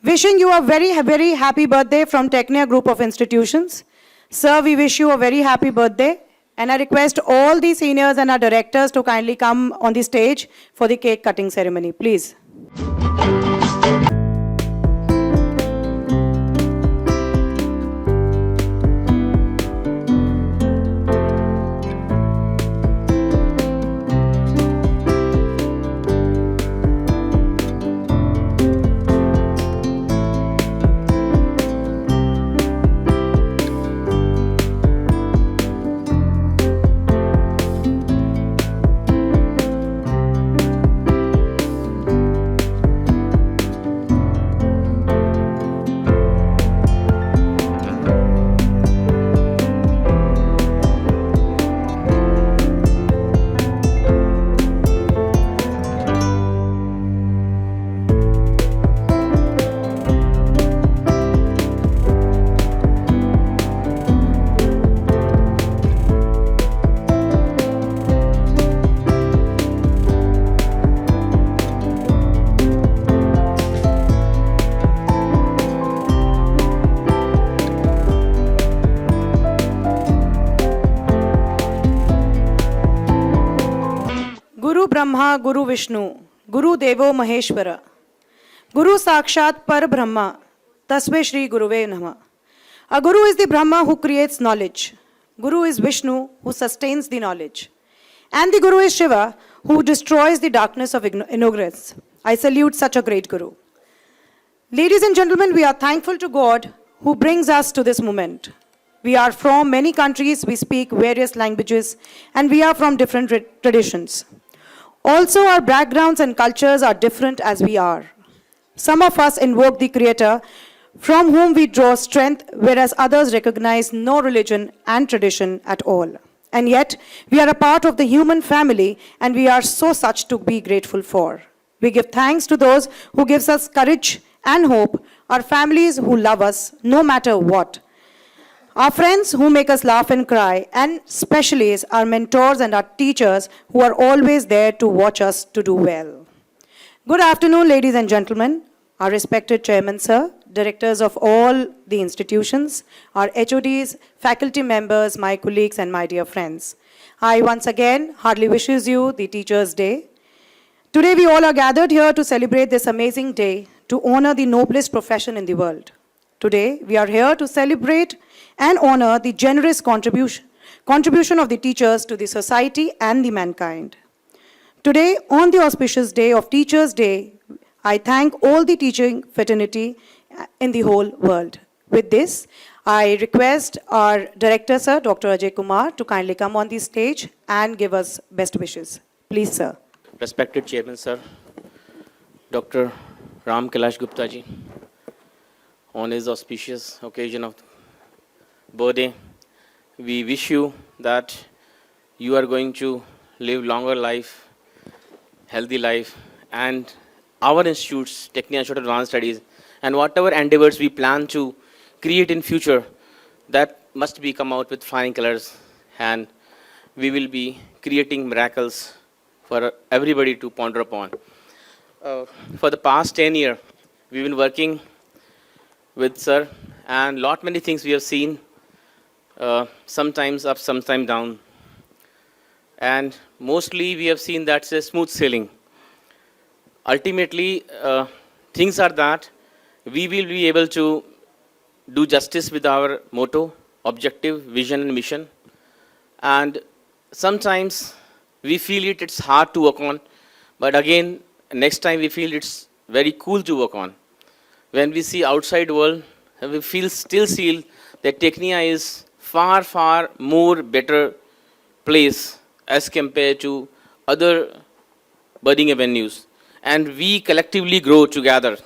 Wishing you a very, very happy birthday from Technia Group of Institutions. Sir, we wish you a very happy birthday. And I request all the seniors and our directors to kindly come on the stage for the cake cutting ceremony, please. Guru Brahma, Guru Vishnu, Guru Devo Maheshwara, Guru Sakshat Par Brahma, Tasme Shri Guruve Namah. A Guru is the Brahma who creates knowledge. Guru is Vishnu who sustains the knowledge. And the Guru is Shiva who destroys the darkness of ignorance. I salute such a great Guru. Ladies and gentlemen, we are thankful to God who brings us to this moment. We are from many countries, we speak various languages, and we are from different traditions. Also, our backgrounds and cultures are different as we are. Some of us invoke the Creator from whom we draw strength, whereas others recognize no religion and tradition at all. And yet, we are a part of the human family, and we are so such to be grateful for. We give thanks to those who gives us courage and hope, our families who love us no matter what, our friends who make us laugh and cry, and especially our mentors and our teachers who are always there to watch us to do well. Good afternoon, ladies and gentlemen, our respected Chairman, Sir, directors of all the institutions, our HODs, faculty members, my colleagues, and my dear friends. I once again heartily wishes you the Teachers' Day. Today we all are gathered here to celebrate this amazing day to honor the noblest profession in the world. Today we are here to celebrate and honor the generous contribution of the teachers to the society and the mankind. Today, on the auspicious day of Teachers' Day, I thank all the teaching fraternity in the whole world. With this, I request our Director, Sir, Dr. Ajay Kumar, to kindly come on the stage and give us best wishes. Please, Sir. Respected Chairman, Sir, Dr. Ram Kailash Gupta ji, on his auspicious occasion of birthday, we wish you that you are going to live longer life, healthy life, and our institutes, Technia Institute of Advanced Studies, and whatever endeavors we plan to create in future, that must be come out with flying colors, and we will be creating miracles for everybody to ponder upon. For the past 10 years, we've been working with Sir, and lot many things we have seen, sometimes up, sometimes down. And mostly we have seen that's a smooth sailing. Ultimately, things are that we will be able to do justice with our motto, objective, vision, and mission. And sometimes we feel it's hard to work on, but again, next time we feel it's very cool to work on. When we see outside world, we still feel that Technia is far, far more better place as compared to other budding avenues. And we collectively grow together.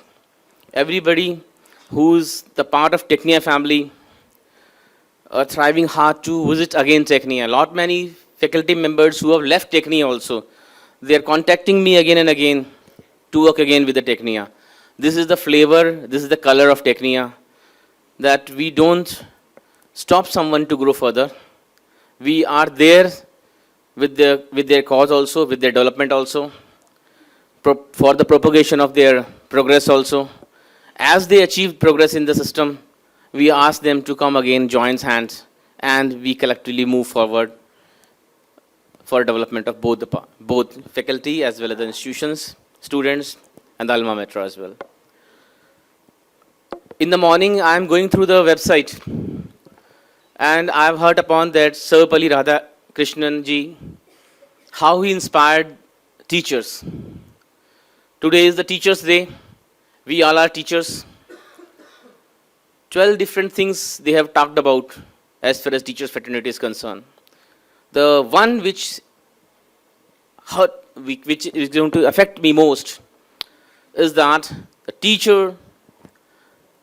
Everybody who's the part of Technia family are thriving hard to visit again Technia. Lot many faculty members who have left Technia also, they are contacting me again and again to work again with the Technia. This is the flavor, this is the color of Technia, that we don't stop someone to grow further. We are there with their cause also, with their development also, for the propagation of their progress also. As they achieve progress in the system, we ask them to come again, join hands, and we collectively move forward for development of both faculty as well as the institutions, students, and the alma mater as well. In the morning, I am going through the website, and I have heard upon that Sarvapalli Radhakrishnan ji, how he inspired teachers. Today is the Teachers' Day. We all are teachers. 12 different things they have talked about as far as teachers' fraternity is concerned. The one which is going to affect me most is that the teacher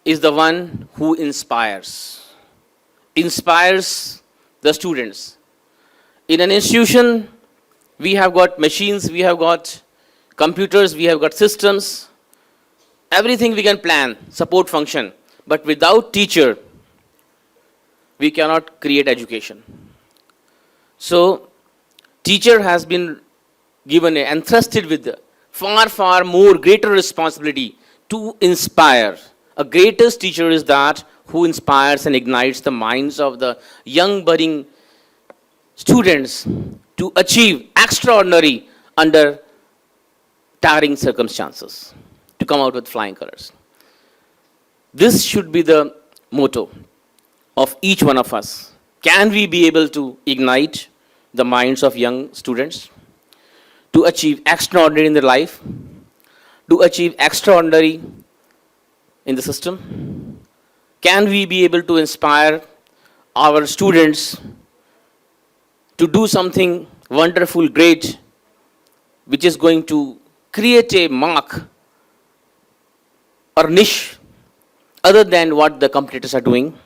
is the one who inspires the students. In an institution, we have got machines, we have got computers, we have got systems, everything we can plan, support function. But without teacher, we cannot create education. So, teacher has been given entrusted with far more greater responsibility to inspire. A greatest teacher is that who inspires and ignites the minds of the young budding students to achieve extraordinary under tiring circumstances, to come out with flying colors. This should be the motto of each one of us. Can we be able to ignite the minds of young students to achieve extraordinary in their life, to achieve extraordinary in the system? Can we be able to inspire our students to do something wonderful, great, which is going to create a mark or niche other than what the competitors are doing?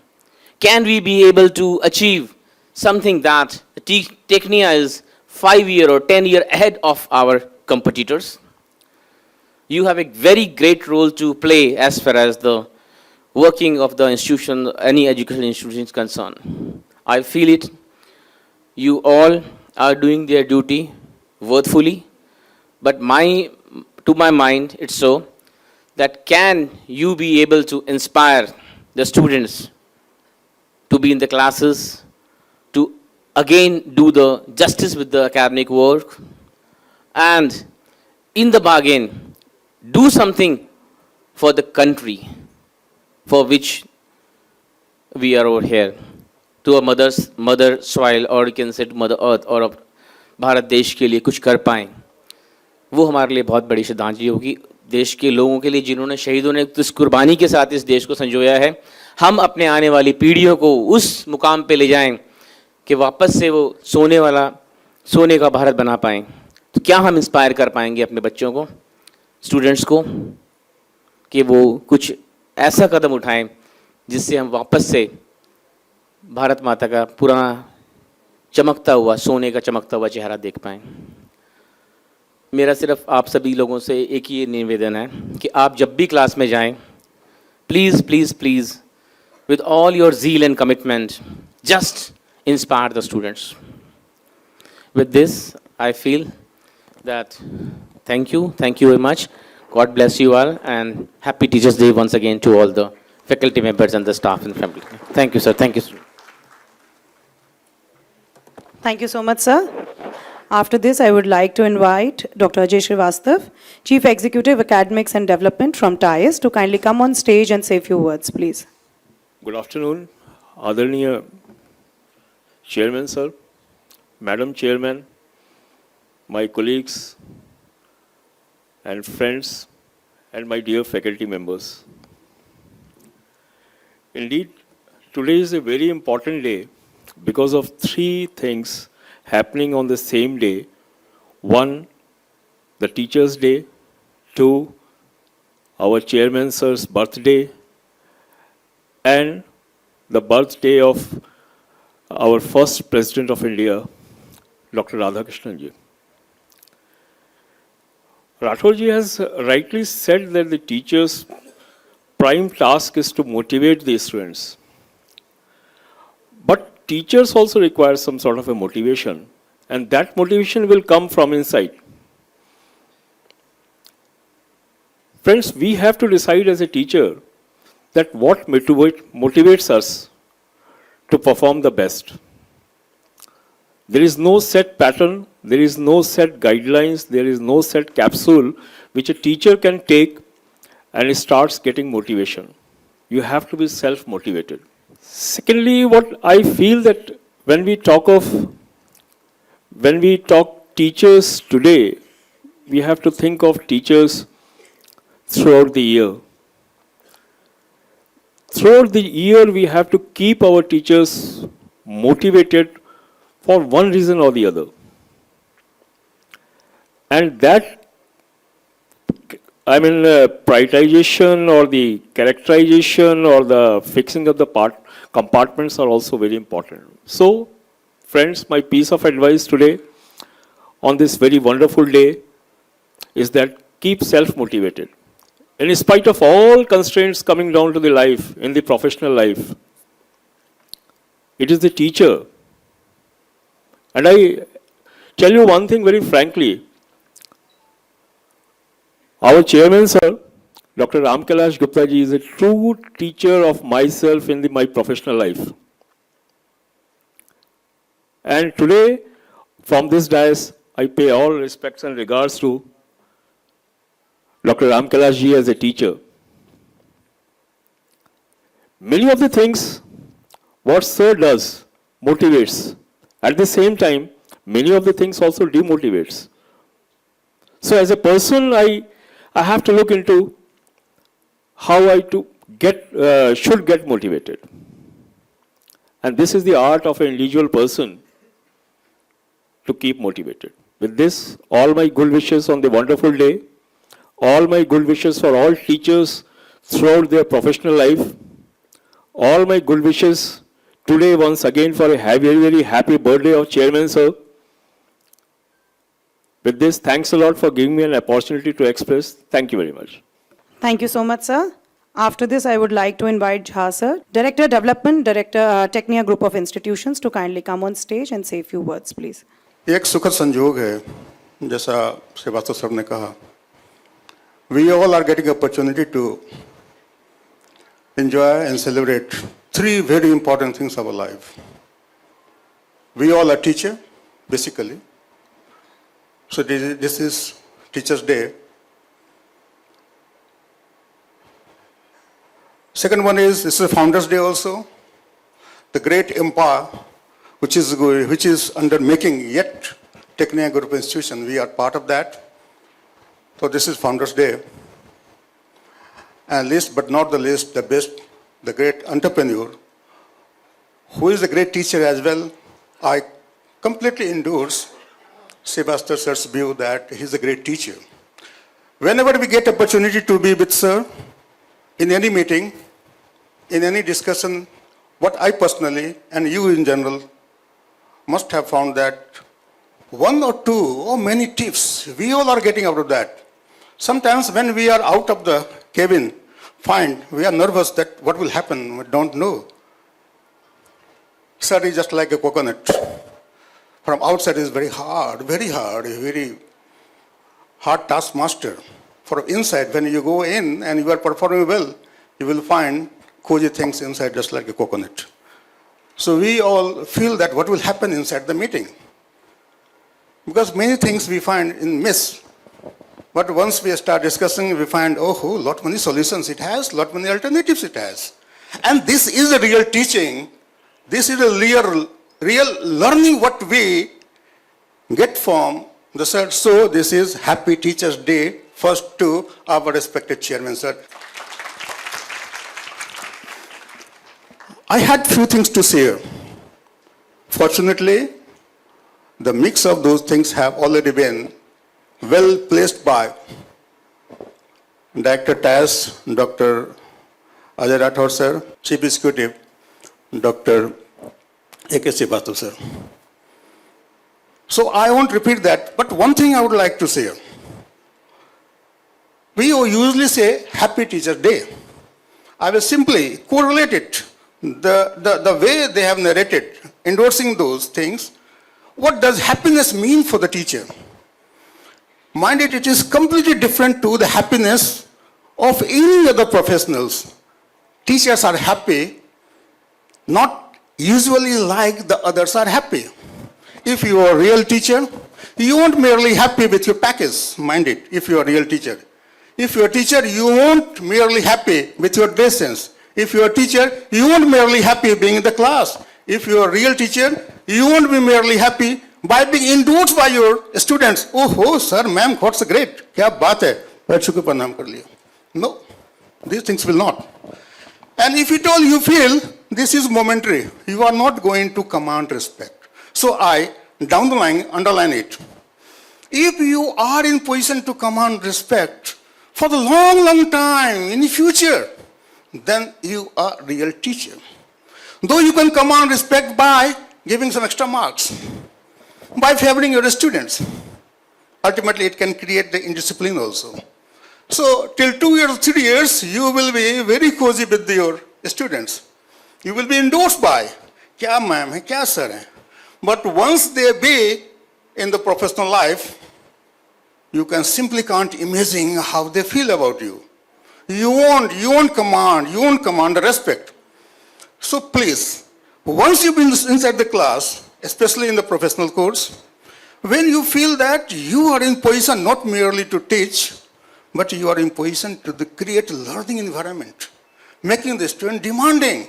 Can we be able to achieve something that Technia is 5-year or 10-year ahead of our competitors? You have a very great role to play as far as the working of the institution, any educational institution is concerned. I feel it. You all are doing their duty worthfully, but to my mind, it's so that can you be able to inspire the students to be in the classes, to again do the justice with the academic work, and in the bargain, do something for the country for which we are over here, to a mother soil, or you can say to mother earth, और भारत देश के लिए कुछ कर पाएं, वो हमारे लिए बहुत बड़ी श्रद्धांजलि होगी देश के लोगों के लिए जिन्होंने शहीदों ने इस कुर्बानी के साथ इस देश को संजोया है। हम अपने आने वाली पीढ़ियों को उस मुकाम पे ले जाएं कि वापस से वो सोने का भारत बना पाएं। तो क्या हम इंस्पायर कर पाएंगे अपने बच्चों को, स्टूडेंट्स को, कि वो कुछ ऐसा कदम उठाएं जिससे हम वापस से भारत माता का पुराना चमकता हुआ, सोने का चमकता हुआ चेहरा देख पाएं। मेरा सिर्फ आप सभी लोगों से एक ही निवेदन है कि आप जब भी क्लास में जाएं, please please please with all your zeal and commitment, just inspire the students. With this, I feel that thank you very much. God bless you all, and happy Teachers' Day once again to all the faculty members and the staff and family. Thank you, sir. Thank you. Thank you so much, sir. After this, I would like to invite Dr. Ajay Srivastav, Chief Executive Academics and Development from TIES, to kindly come on stage and say a few words, please. Good afternoon, Adharaniya Chairman, sir, Madam Chairman, my colleagues and friends, and my dear faculty members. Indeed, today is a very important day because of three things happening on the same day. One, the Teachers' Day. Two, our Chairman sir's birthday. And the birthday of our first President of India, Dr. Radhakrishnan ji. Rathore ji has rightly said that the teacher's prime task is to motivate the students. But teachers also require some sort of a motivation, and that motivation will come from inside. Friends, we have to decide as a teacher that what motivates us to perform the best. There is no set pattern, there is no set guidelines, there is no set capsule which a teacher can take and it starts getting motivation. You have to be self-motivated. Secondly, what I feel that when we talk teachers today, we have to think of teachers throughout the year. Throughout the year, we have to keep our teachers motivated for one reason or the other. And that, prioritization or the characterization or the fixing of the compartments are also very important. So, friends, my piece of advice today on this very wonderful day is that keep self-motivated. And in spite of all constraints coming down to the life, in the professional life, it is the teacher. And I tell you one thing very frankly, our chairman, sir, Dr. Ram Kailash Gupta ji is a true teacher of myself in my professional life. And today, from this dais, I pay all respects and regards to Dr. Ram Kailash ji as a teacher. Many of the things what sir does motivates. At the same time, many of the things also demotivates. So as a person, I have to look into how I should get motivated. And this is the art of an individual person to keep motivated. With this, all my good wishes on the wonderful day, all my good wishes for all teachers throughout their professional life, all my good wishes today once again for a very, very happy birthday of Chairman Sir. With this, thanks a lot for giving me an opportunity to express. Thank you very much. Thank you so much, sir. After this, I would like to invite Jha sir, Director Development, Director Technia Group of Institutions, to kindly come on stage and say a few words, please. एक सुखद संयोग है, जैसा Srivastava sir ने कहा, we all are getting opportunity to enjoy and celebrate three very important things of our life. We all are teacher, basically. So this is Teachers' Day. Second one is, this is Founders' Day also. The great empire which is under making yet Technia Group Institution, we are part of that. So this is Founders' Day. And least but not the least, the best, the great entrepreneur, who is a great teacher as well. I completely endorse Srivastava sir's view that he's a great teacher. Whenever we get opportunity to be with sir, in any meeting, in any discussion, what I personally and you in general must have found that one or two or many tips we all are getting out of that. Sometimes when we are out of the cabin, we are nervous that what will happen, we don't know. Sir is just like a coconut. From outside is very hard, a very hard taskmaster. From inside, when you go in and you are performing well, you will find cozy things inside just like a coconut. So we all feel that what will happen inside the meeting. Because many things we find in miss. But once we start discussing, we find, oh, lot many solutions it has, lot many alternatives it has. And this is a real teaching. This is a real learning what we get from the sir. So this is Happy Teachers' Day, first to our respected chairman, sir. I had few things to say. Fortunately, the mix of those things have already been well placed by Director TAS, Dr. Ajay Rathore sir, Chief Executive, Dr. A.K. Srivastava sir. So I won't repeat that, but one thing I would like to say. We usually say Happy Teachers' Day. I will simply correlate it. The way they have narrated, endorsing those things, what does happiness mean for the teacher? Mind it is completely different to the happiness of any other professionals, teachers are happy, not usually like the others are happy. If you are a real teacher, you won't merely happy with your package, mind it, if you are a real teacher. If you are a teacher, you won't merely happy with your dress sense. If you are a teacher, you won't merely happy being in the class. If you are a real teacher, you won't be merely happy by being endorsed by your students. Oh, sir, ma'am, what's great? Kya baat hai? पैर छू के प्रणाम कर लिया. No, these things will not. And if at all you feel this is momentary, you are not going to command respect. So I, down the line, underline it. If you are in position to command respect for the long time in the future, then you are a real teacher. Though you can command respect by giving some extra marks, by favoring your students, ultimately it can create the indiscipline also. So till 2 years, 3 years, you will be very cozy with your students. You will be endorsed by, kya ma'am hai, kya sir hai. But once they be in the professional life, you can simply can't imagine how they feel about you. You won't command the respect. So please, once you've been inside the class, especially in the professional course, when you feel that you are in position not merely to teach, but you are in position to create a learning environment, making the student demanding.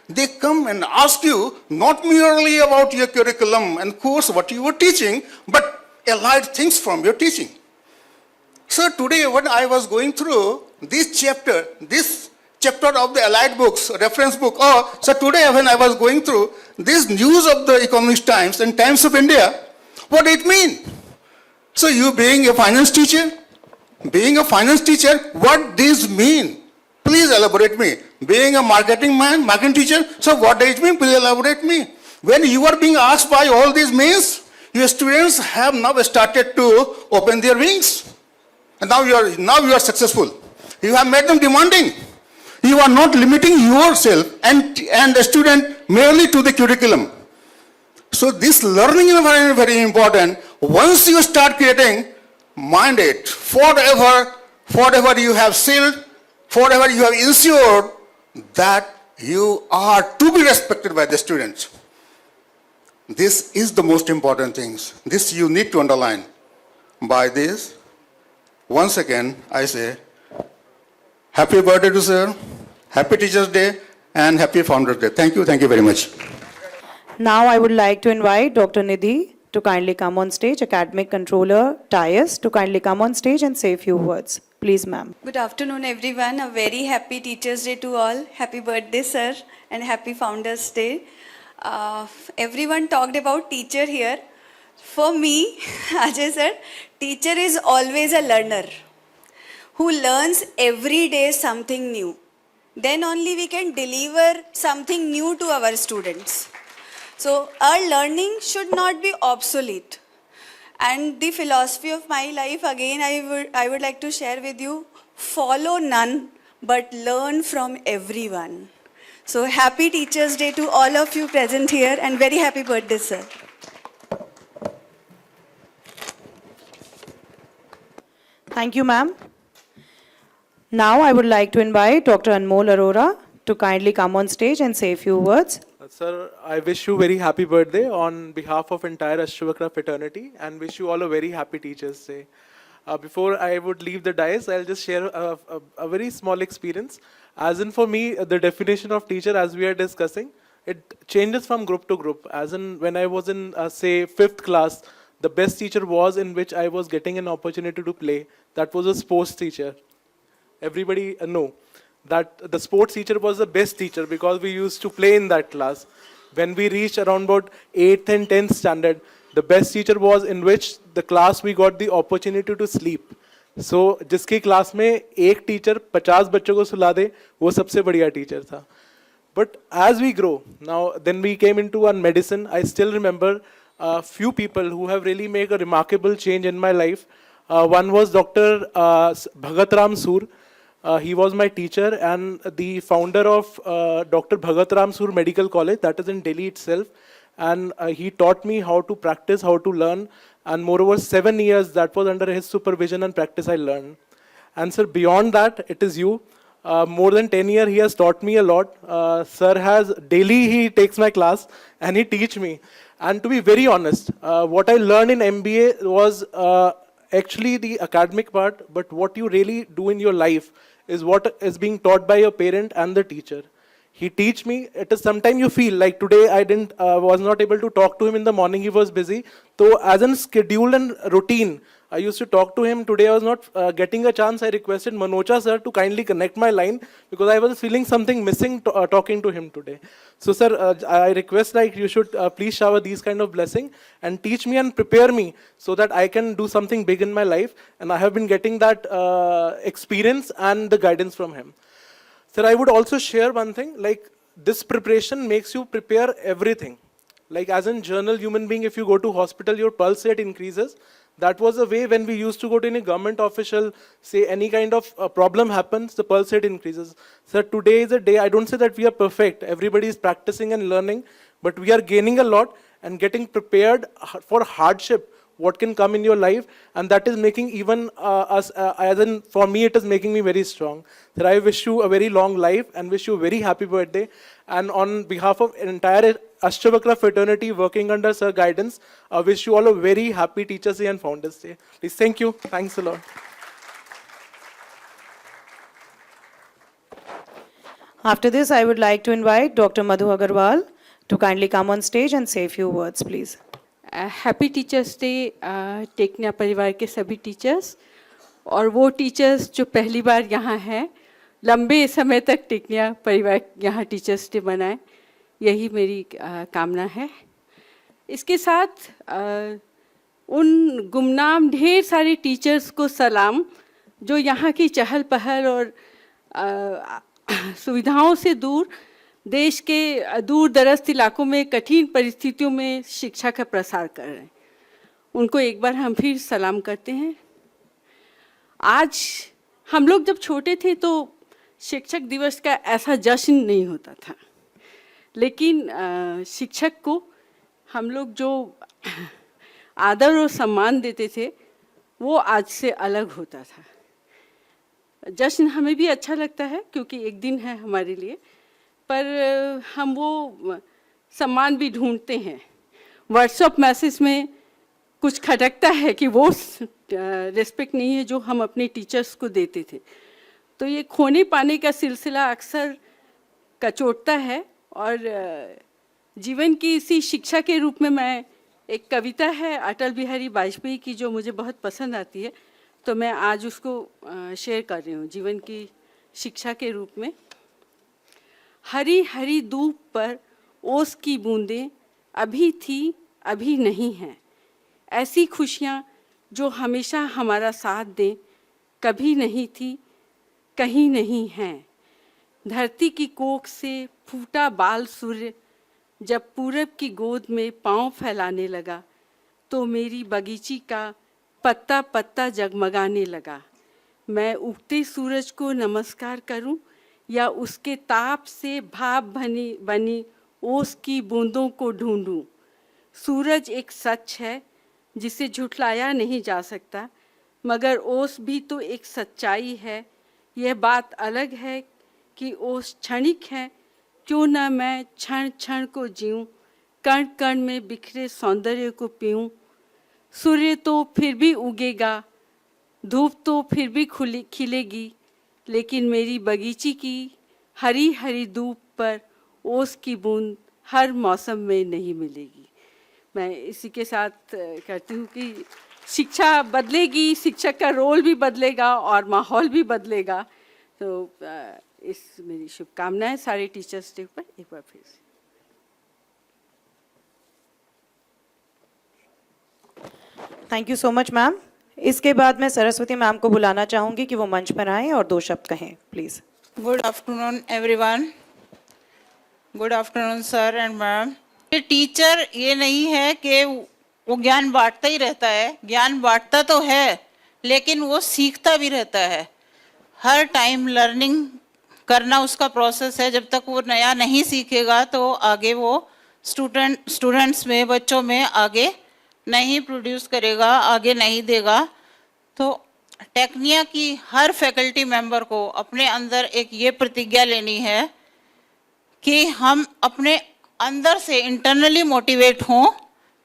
They come and ask you not merely about your curriculum and course, what you were teaching, but allied things from your teaching. So today when I was going through this chapter of the allied books, reference book, so today when I was going through this news of the Economic Times and Times of India, what it mean? So you being a finance teacher, what this mean? Please elaborate me. Being a marketing teacher, so what does it mean? Please elaborate me. When you are being asked by all these means, your students have now started to open their wings. And now you are successful. You have made them demanding. You are not limiting yourself and the student merely to the curriculum. So this learning environment is very important. Once you start creating, mind it, forever you have sealed, forever you have ensured that you are to be respected by the students. This is the most important things. This you need to underline. By this, once again, I say, happy birthday to sir, happy Teachers' Day, and happy Founders' Day. Thank you very much. Now I would like to invite Dr. Nidhi to kindly come on stage, Academic Controller TIAS, to kindly come on stage and say a few words. Please, ma'am. Good afternoon, everyone. A very happy Teachers' Day to all. Happy birthday, sir, and happy Founders' Day. Everyone talked about teacher here. For me, Ajay sir, teacher is always a learner who learns every day something new. Then only we can deliver something new to our students. So our learning should not be obsolete. And the philosophy of my life, again, I would like to share with you, follow none, but learn from everyone. So happy Teachers' Day to all of you present here, and very happy birthday, sir. Thank you, ma'am. Now I would like to invite Dr. Anmol Arora to kindly come on stage and say a few words. Sir, I wish you very happy birthday on behalf of entire Ashwakra fraternity and wish you all a very happy Teachers' Day. Before I would leave the dais, I'll just share a very small experience. As in for me, the definition of teacher as we are discussing, it changes from group to group. As in when I was in, say, 5th class, the best teacher was in which I was getting an opportunity to play. That was a sports teacher. Everybody know that the sports teacher was the best teacher because we used to play in that class. When we reached around about 8th and 10th standard, the best teacher was in which the class we got the opportunity to sleep. So जिसकी class में एक teacher 50 बच्चों को सुला दे वो सबसे बढ़िया teacher था. But as we grow, now then we came into on medicine. I still remember a few people who have really made a remarkable change in my life. One was Dr. Bhagat Ram Sur. He was my teacher and the founder of Dr. Bhagat Ram Sur Medical College, that is in Delhi itself. And he taught me how to practice, how to learn. And moreover, 7 years that was under his supervision and practice I learned. And sir, beyond that, it is you. More than 10 years, he has taught me a lot. Sir has, daily he takes my class and he teach me. And to be very honest, what I learned in MBA was actually the academic part, but what you really do in your life is what is being taught by your parent and the teacher. He teach me. It is sometimes you feel like today I was not able to talk to him in the morning. He was busy. So as in schedule and routine, I used to talk to him. Today I was not getting a chance. I requested Manocha sir to kindly connect my line because I was feeling something missing talking to him today. So sir, I request like you should please shower these kind of blessing and teach me and prepare me so that I can do something big in my life. And I have been getting that experience and the guidance from him. Sir, I would also share one thing, like this preparation makes you prepare everything. Like as in general human being, if you go to hospital, your pulse rate increases. That was a way when we used to go to any government official, say any kind of problem happens, the pulse rate increases. Sir, today is a day, I don't say that we are perfect. Everybody is practicing and learning, but we are gaining a lot and getting prepared for hardship, what can come in your life, and that is making even us, as in for me, it is making me very strong. Sir, I wish you a very long life and wish you a very happy birthday. And on behalf of entire Ashtavakra fraternity working under Sir guidance, I wish you all a very happy Teachers' Day and Founders' Day. Please, thank you. Thanks a lot. After this, I would like to invite Dr. Madhu Agarwal to kindly come on stage and say a few words, please. Happy teachers day टेकनिया परिवार के सभी teachers और वो teachers जो पहली बार यहाँ हैं, लंबे समय तक टेकनिया परिवार यहाँ टीचर्स डे मनाए, यही मेरी कामना है। इसके साथ उन गुमनाम ढेर सारे टीचर्स को सलाम जो यहाँ की चहल पहल और सुविधाओं से दूर देश के दूर दराज इलाकों में कठिन परिस्थितियों में शिक्षा का प्रसार कर रहे हैं, उनको एक बार हम फिर सलाम करते हैं। आज हम लोग जब छोटे थे तो शिक्षक दिवस का ऐसा जश्न नहीं होता था, लेकिन शिक्षक को हम लोग जो आदर और सम्मान देते थे वो आज से अलग होता था। जश्न हमें भी अच्छा लगता है क्योंकि एक दिन है हमारे लिए, पर हम वो सम्मान भी ढूंढते हैं। व्हाट्सएप मैसेज में कुछ खटकता है कि वो रिस्पेक्ट नहीं है जो हम अपने टीचर्स को देते थे, तो ये खोने पाने का सिलसिला अक्सर कचोटता है। और जीवन की इसी शिक्षा के रूप में मैं, एक कविता है अटल बिहारी वाजपेयी की जो मुझे बहुत पसंद आती है, तो मैं आज उसको शेयर कर रही हूँ जीवन की शिक्षा के रूप में। हरी हरी धूप पर ओस की बूंदें अभी थी अभी नहीं हैं, ऐसी खुशियाँ जो हमेशा हमारा साथ दें, कभी नहीं थी कहीं नहीं हैं। धरती की कोख से फूटा बाल सूर्य जब पूरब की गोद में पाँव फैलाने लगा, तो मेरी बगीची का पत्ता पत्ता जगमगाने लगा। मैं उगते सूरज को नमस्कार करूं या उसके ताप से भाप बनी ओस की बूंदों को ढूंढूं। सूरज एक सच है जिसे झुठलाया नहीं जा सकता, मगर ओस भी तो एक सच्चाई है। यह बात अलग है कि ओस क्षणिक है, क्यों न मैं क्षण क्षण को जीऊं, कण कण में बिखरे सौंदर्य को पीऊं। सूर्य तो फिर भी उगेगा, धूप तो फिर भी खिलेगी, लेकिन मेरी बगीची की हरी हरी धूप पर ओस की बूंद हर मौसम में नहीं मिलेगी। मैं इसी के साथ कहती हूँ कि शिक्षा बदलेगी, शिक्षक का रोल भी बदलेगा और माहौल भी बदलेगा। तो इस मेरी शुभकामनाएं सारे टीचर्स डे पर एक बार फिर से। Thank you so much ma'am. इसके बाद मैं सरस्वती मैम को बुलाना चाहूँगी कि वो मंच पर आएँ और 2 शब्द कहें, please. Good afternoon everyone. Good afternoon sir and ma'am. ये टीचर ये नहीं है कि वो ज्ञान बांटता ही रहता है, ज्ञान बांटता तो है लेकिन वो सीखता भी रहता है। हर टाइम लर्निंग करना उसका प्रोसेस है। जब तक वो नया नहीं सीखेगा तो आगे वो स्टूडेंट्स में, बच्चों में आगे नहीं प्रोड्यूस करेगा, आगे नहीं देगा। तो टेक्निया की हर फैकल्टी मेंबर को अपने अंदर एक ये प्रतिज्ञा लेनी है कि हम अपने अंदर से इंटरनली मोटिवेट हों,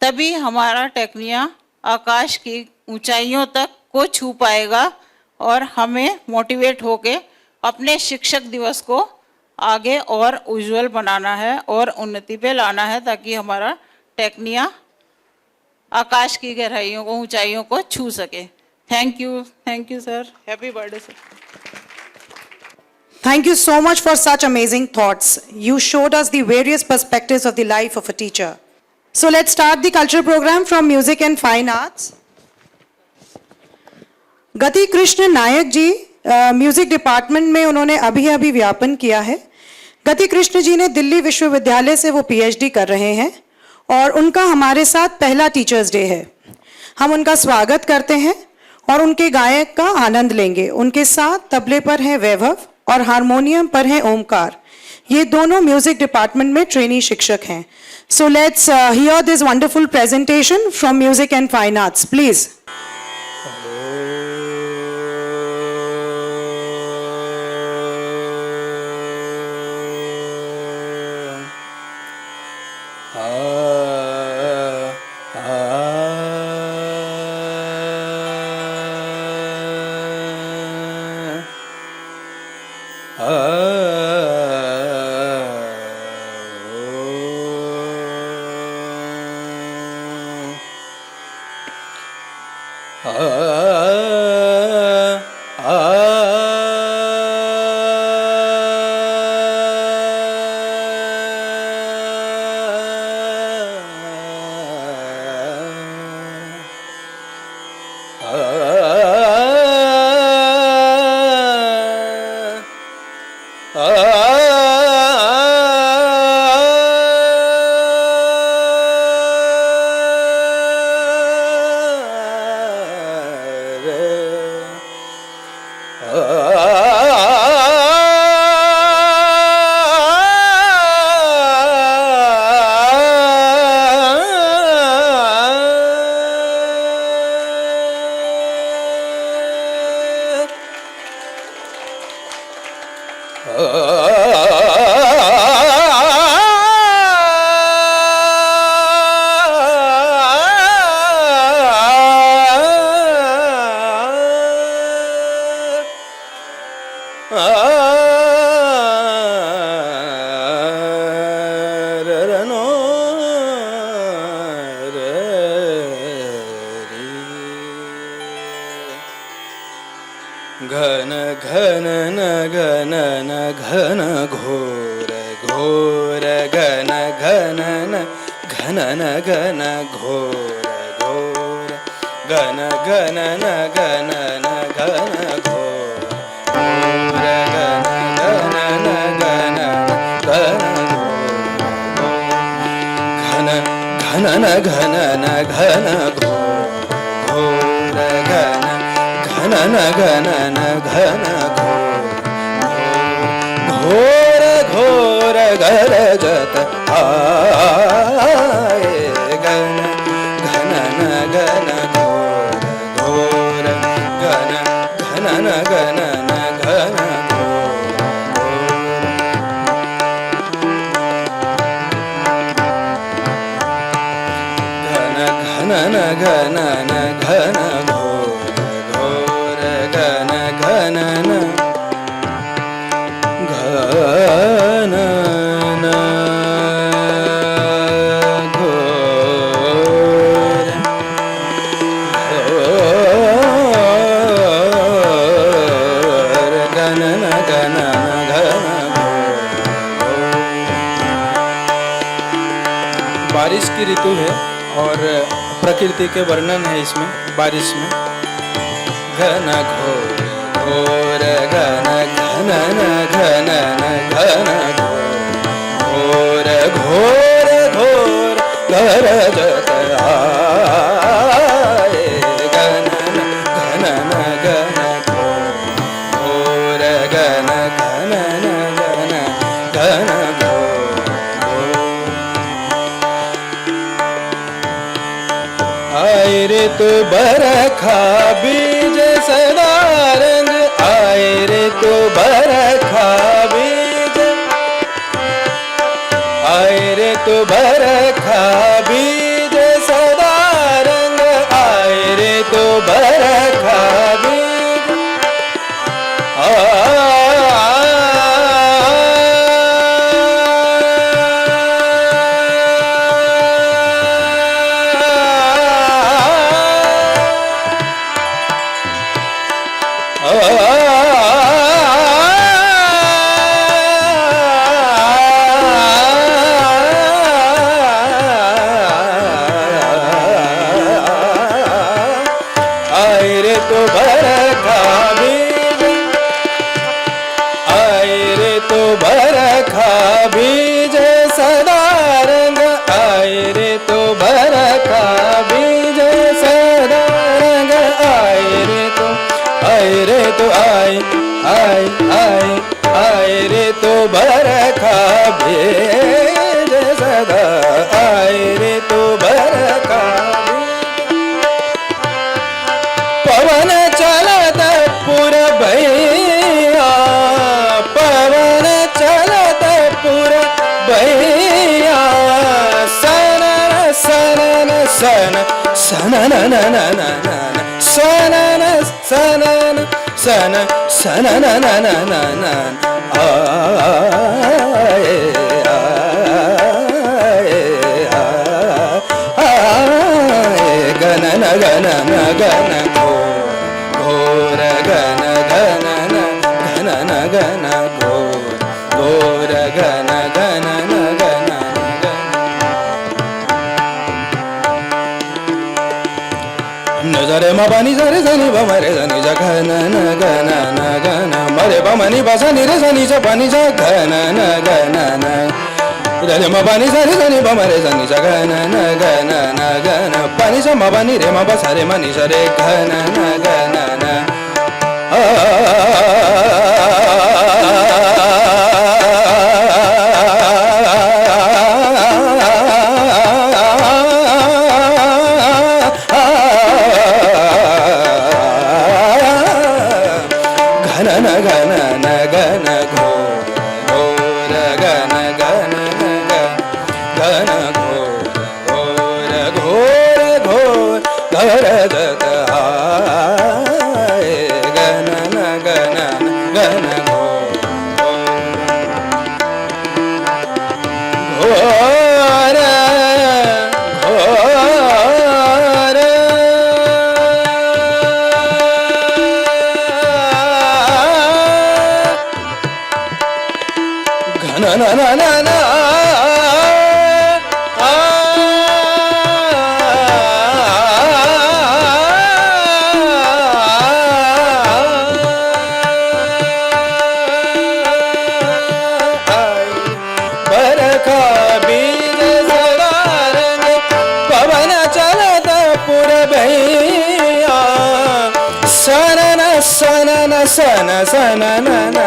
तभी हमारा टेक्निया आकाश की ऊंचाइयों तक को छू पाएगा और हमें मोटिवेट होके अपने शिक्षक दिवस को आगे और उज्जवल बनाना है और उन्नति पे लाना है, ताकि हमारा टेक्निया आकाश की गहराइयों को, ऊंचाइयों को छू सके। Thank you sir, happy birthday sir. Thank you so much for such amazing thoughts. You showed us the various perspectives of the life of a teacher. So let's start the cultural program from Music and Fine Arts. गति कृष्ण नायक जी music department में उन्होंने अभी व्यापन किया है। गति कृष्ण जी ने दिल्ली विश्वविद्यालय से वो पीएचडी कर रहे हैं और उनका हमारे साथ पहला टीचर्स डे है। हम उनका स्वागत करते हैं और उनके गायक का आनंद लेंगे। उनके साथ तबले पर है वैभव और हारमोनियम पर है ओमकार। ये दोनों म्यूजिक डिपार्टमेंट में ट्रेनी शिक्षक हैं। So let's hear this wonderful presentation from music and fine arts please. घन घन न घन न घन घोर घोर घन घन न घन न घन घोर घोर घन घन न घन न घन घोर घोर घन घन न घन घन घन घन न घन न घन घोर घोर घन घन न घन न घन घोर घोर घर जत आए घन घन न घन घोर घोर घन घन न घन न घन घन घन न घन न घन घोर घन घन न घन न घोर घोर घन न घन न घन घोर। बारिश की ऋतु है और प्रकृति के वर्णन है इसमें बारिश में। घन घोर घोर घन घन न घन न घन घोर घोर घोर घर जत आए घन घन न घन घोर घन घन न घन घन आए रे तो बरखा बीज सदा रंग आए रे तो बरखा बीज आए रे तो बरखा बीज सदा रंग आए रे तो बरखा बीज आए रे तो बरखा बीज आए रे तो बरखा बीज सदा रंग आए रे तो बरखा बीज सदा रंग आए रे तो आए आए रे तो बरखा बीज सदा आए रे तो बरखा पवन चलत पुर भैया पवन चलत पुर भैया सनन सनन सन सनन नन नन सनन सनन सन सनन नन नन आए गणन गणन गण घोर गण गणन गणन गण घोर गण गणन गण नजरे म बनी जरे जनी ब मरे जनी ज गणन गणन गण मरे ब मनी ब जनी रे जनी ज बनी ज गणन गणन रे म बनी सरे जनी ब मरे जनी ज गणन गणन गण पनि स म बनी रे म ब सरे मनी सरे गणन गणन गणन गणन गण घोर गण गणन गण घोर घोर घोर घोर दत आए गणन गणन गण घोर घोर घोर na na na na बरखा बीज सदा रंग पवन चलत पुर भैया सनन सनन सन सन नन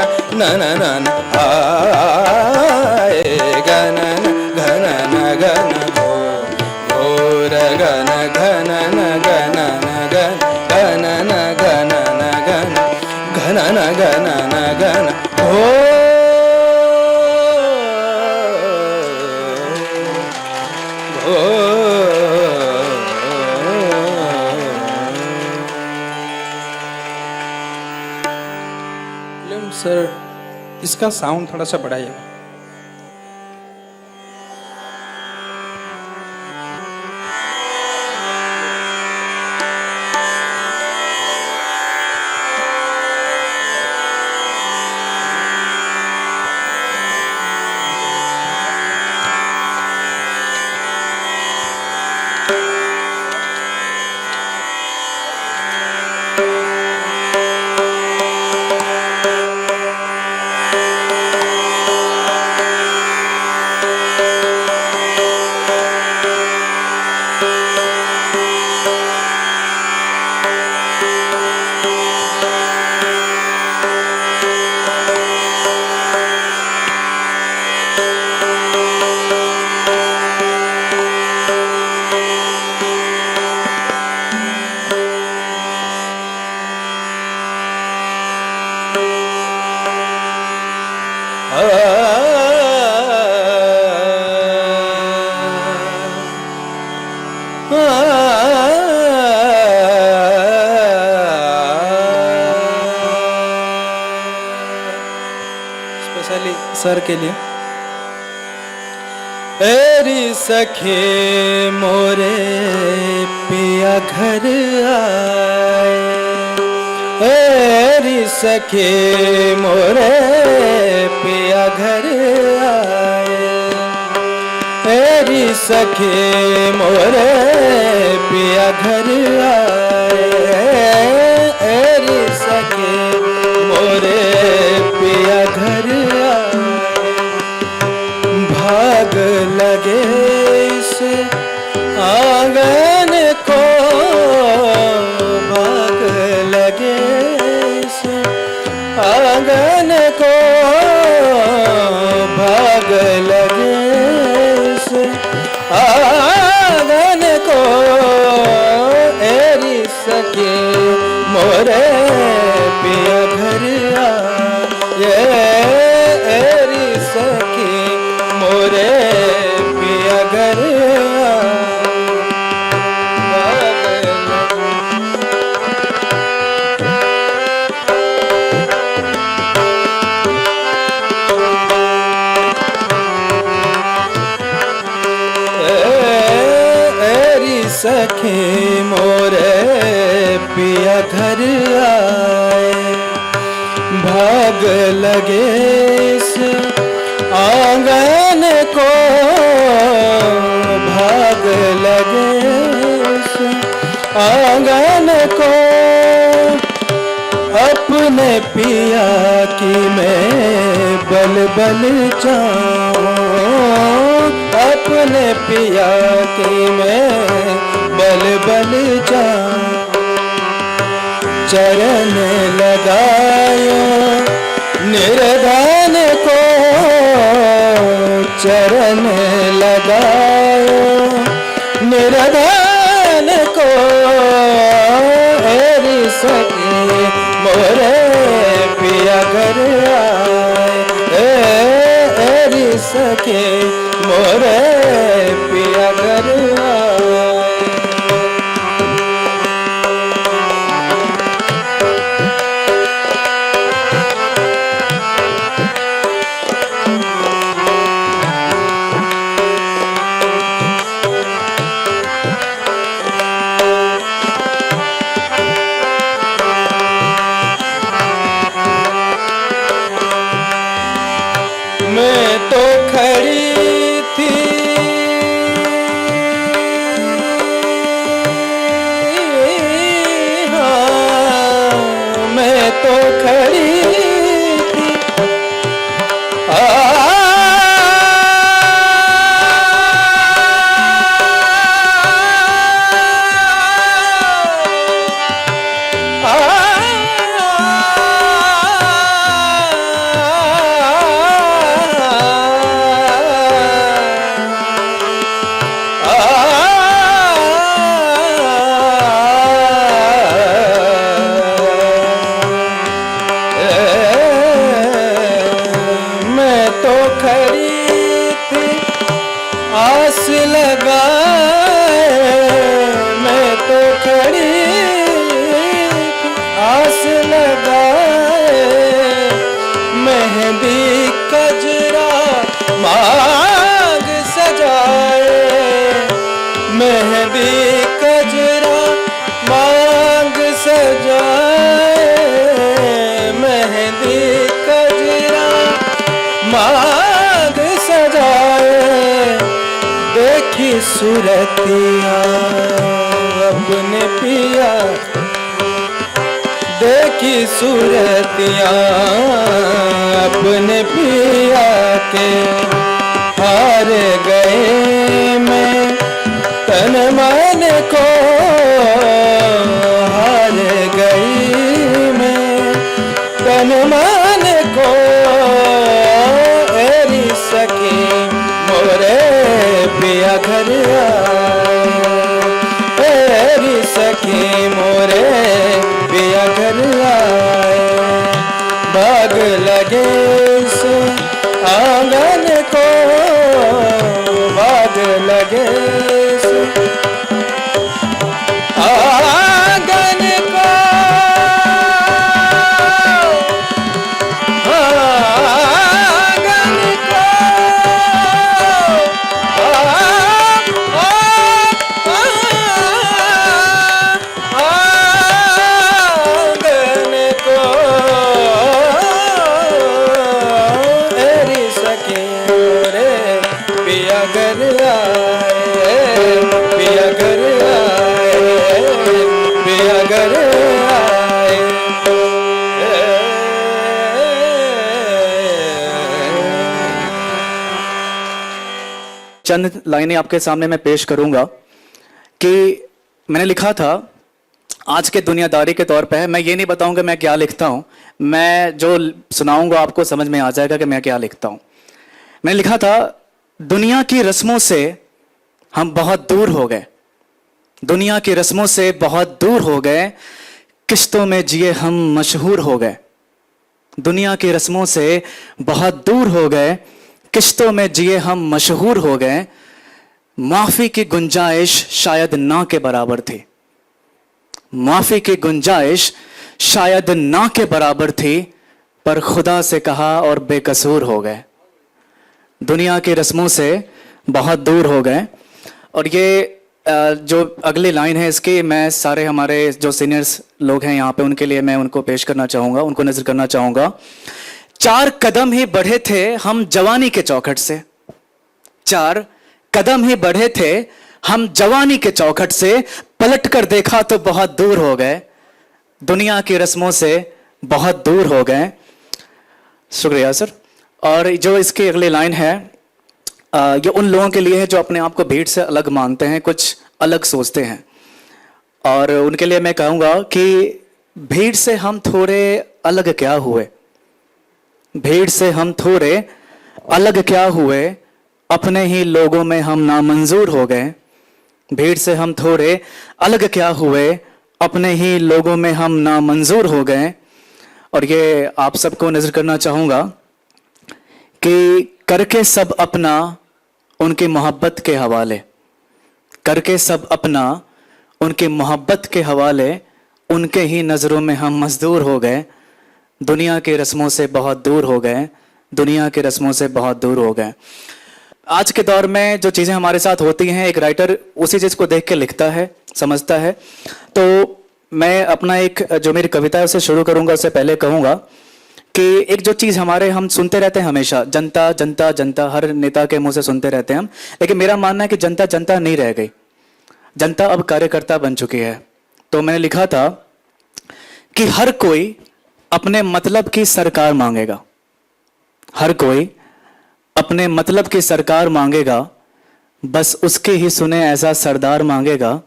नन नन आए गणन घनन गण घोर गण घनन गणन गण गणन गणन गण घनन गणन गण सर इसका साउंड थोड़ा सा बढ़ाइए स्पेशली सर के लिए। एरी सखे मोरे पिया घर आए, एरी सखे मोरे पिया घर आए, एरी सखे मोरे पिया घर आए, एरी सखे मोरे पिया घर आए। भाग लगे इस आंगन को, भाग लगे इस आंगन को, भाग लगे इस आंगन को। एरी सके मोरे पिया घर आए, एरी सके मोरे पिया घर एरी सखी मोरे पिया घर आए। भाग लगे इस आंगन को, भाग लगे इस आंगन को। अपने पिया की मैं बल बल जाऊं, अपने पिया की मैं बल बल जाऊं। चरण लगायो निर्धन को, चरण लगायो निर्धन को। एरी सखी मोरे पिया घर आए, एरी सखी मोरे पिया घर आए। मैं तो खड़ी थी हाँ, मैं तो खड़ी थी मैं तो खड़ी थी आस लगाए, मैं तो खड़ी थी आस लगाए। मेहंदी कजरा मांग सजाए, मेहंदी कजरा मांग सजाए, मेहंदी कजरा मांग सजाए। देखी सूरतिया अपने पिया, देखी सूरतिया अपने पिया के। हार गए मैं तन मन को, हार गई मैं तन मन को। एरी सखी मोरे पिया घर आए, एरी सखी मोरे पिया घर आए। भाग लगे इस आंगन को, भाग लगे इस वे अगर आए। चंद लाइनें आपके सामने मैं पेश करूंगा कि मैंने लिखा था आज के दुनियादारी के तौर पे है। मैं ये नहीं बताऊंगा मैं क्या लिखता हूं, मैं जो सुनाऊंगा आपको समझ में आ जाएगा कि मैं क्या लिखता हूं। मैंने लिखा था दुनिया की रस्मों से हम बहुत दूर हो गए, दुनिया की रस्मों से बहुत दूर हो गए, किश्तों में जिए हम मशहूर हो गए। दुनिया की रस्मों से बहुत दूर हो गए, किश्तों में जिए हम मशहूर हो गए। माफी की गुंजाइश शायद ना के बराबर थी, माफी की गुंजाइश शायद ना के बराबर थी, पर खुदा से कहा और बेकसूर हो गए। दुनिया की रस्मों से बहुत दूर हो गए। और ये जो अगली लाइन है इसकी मैं सारे हमारे जो सीनियर्स लोग हैं यहाँ पे उनके लिए मैं उनको पेश करना चाहूँगा, उनको नजर करना चाहूँगा। 4 कदम ही बढ़े थे हम जवानी के चौखट से, 4 कदम ही बढ़े थे हम जवानी के चौखट से, पलट कर देखा तो बहुत दूर हो गए, दुनिया की रस्मों से बहुत दूर हो गए। शुक्रिया सर। और जो इसकी अगली लाइन है ये उन लोगों के लिए है जो अपने आप को भीड़ से अलग मानते हैं, कुछ अलग सोचते हैं, और उनके लिए मैं कहूँगा कि भीड़ से हम थोड़े अलग क्या हुए, भीड़ से हम थोड़े अलग क्या हुए, अपने ही लोगों में हम नामंजूर हो गए। भीड़ से हम थोड़े अलग क्या हुए, अपने ही लोगों में हम नामंजूर हो गए। और ये आप सबको नजर करना चाहूँगा कि करके सब अपना उनकी मोहब्बत के हवाले, करके सब अपना उनकी मोहब्बत के हवाले, उनके ही नज़रों में हम मजदूर हो गए। दुनिया की रस्मों से बहुत दूर हो गए, दुनिया की रस्मों से बहुत दूर हो गए। आज के दौर में जो चीज़ें हमारे साथ होती हैं, एक राइटर उसी चीज़ को देख के लिखता है, समझता है। तो मैं अपना एक जो मेरी कविता है उसे शुरू करूंगा, उससे पहले कहूँगा कि एक जो चीज़ हमारे हम सुनते रहते हैं हमेशा, जनता जनता जनता, हर नेता के मुंह से सुनते रहते हैं हम, लेकिन मेरा मानना है कि जनता जनता नहीं रह गई, जनता अब कार्यकर्ता बन चुकी है। तो मैंने लिखा था कि हर कोई अपने मतलब की सरकार मांगेगा, हर कोई अपने मतलब की सरकार मांगेगा, बस उसके ही सुने ऐसा सरदार मांगेगा।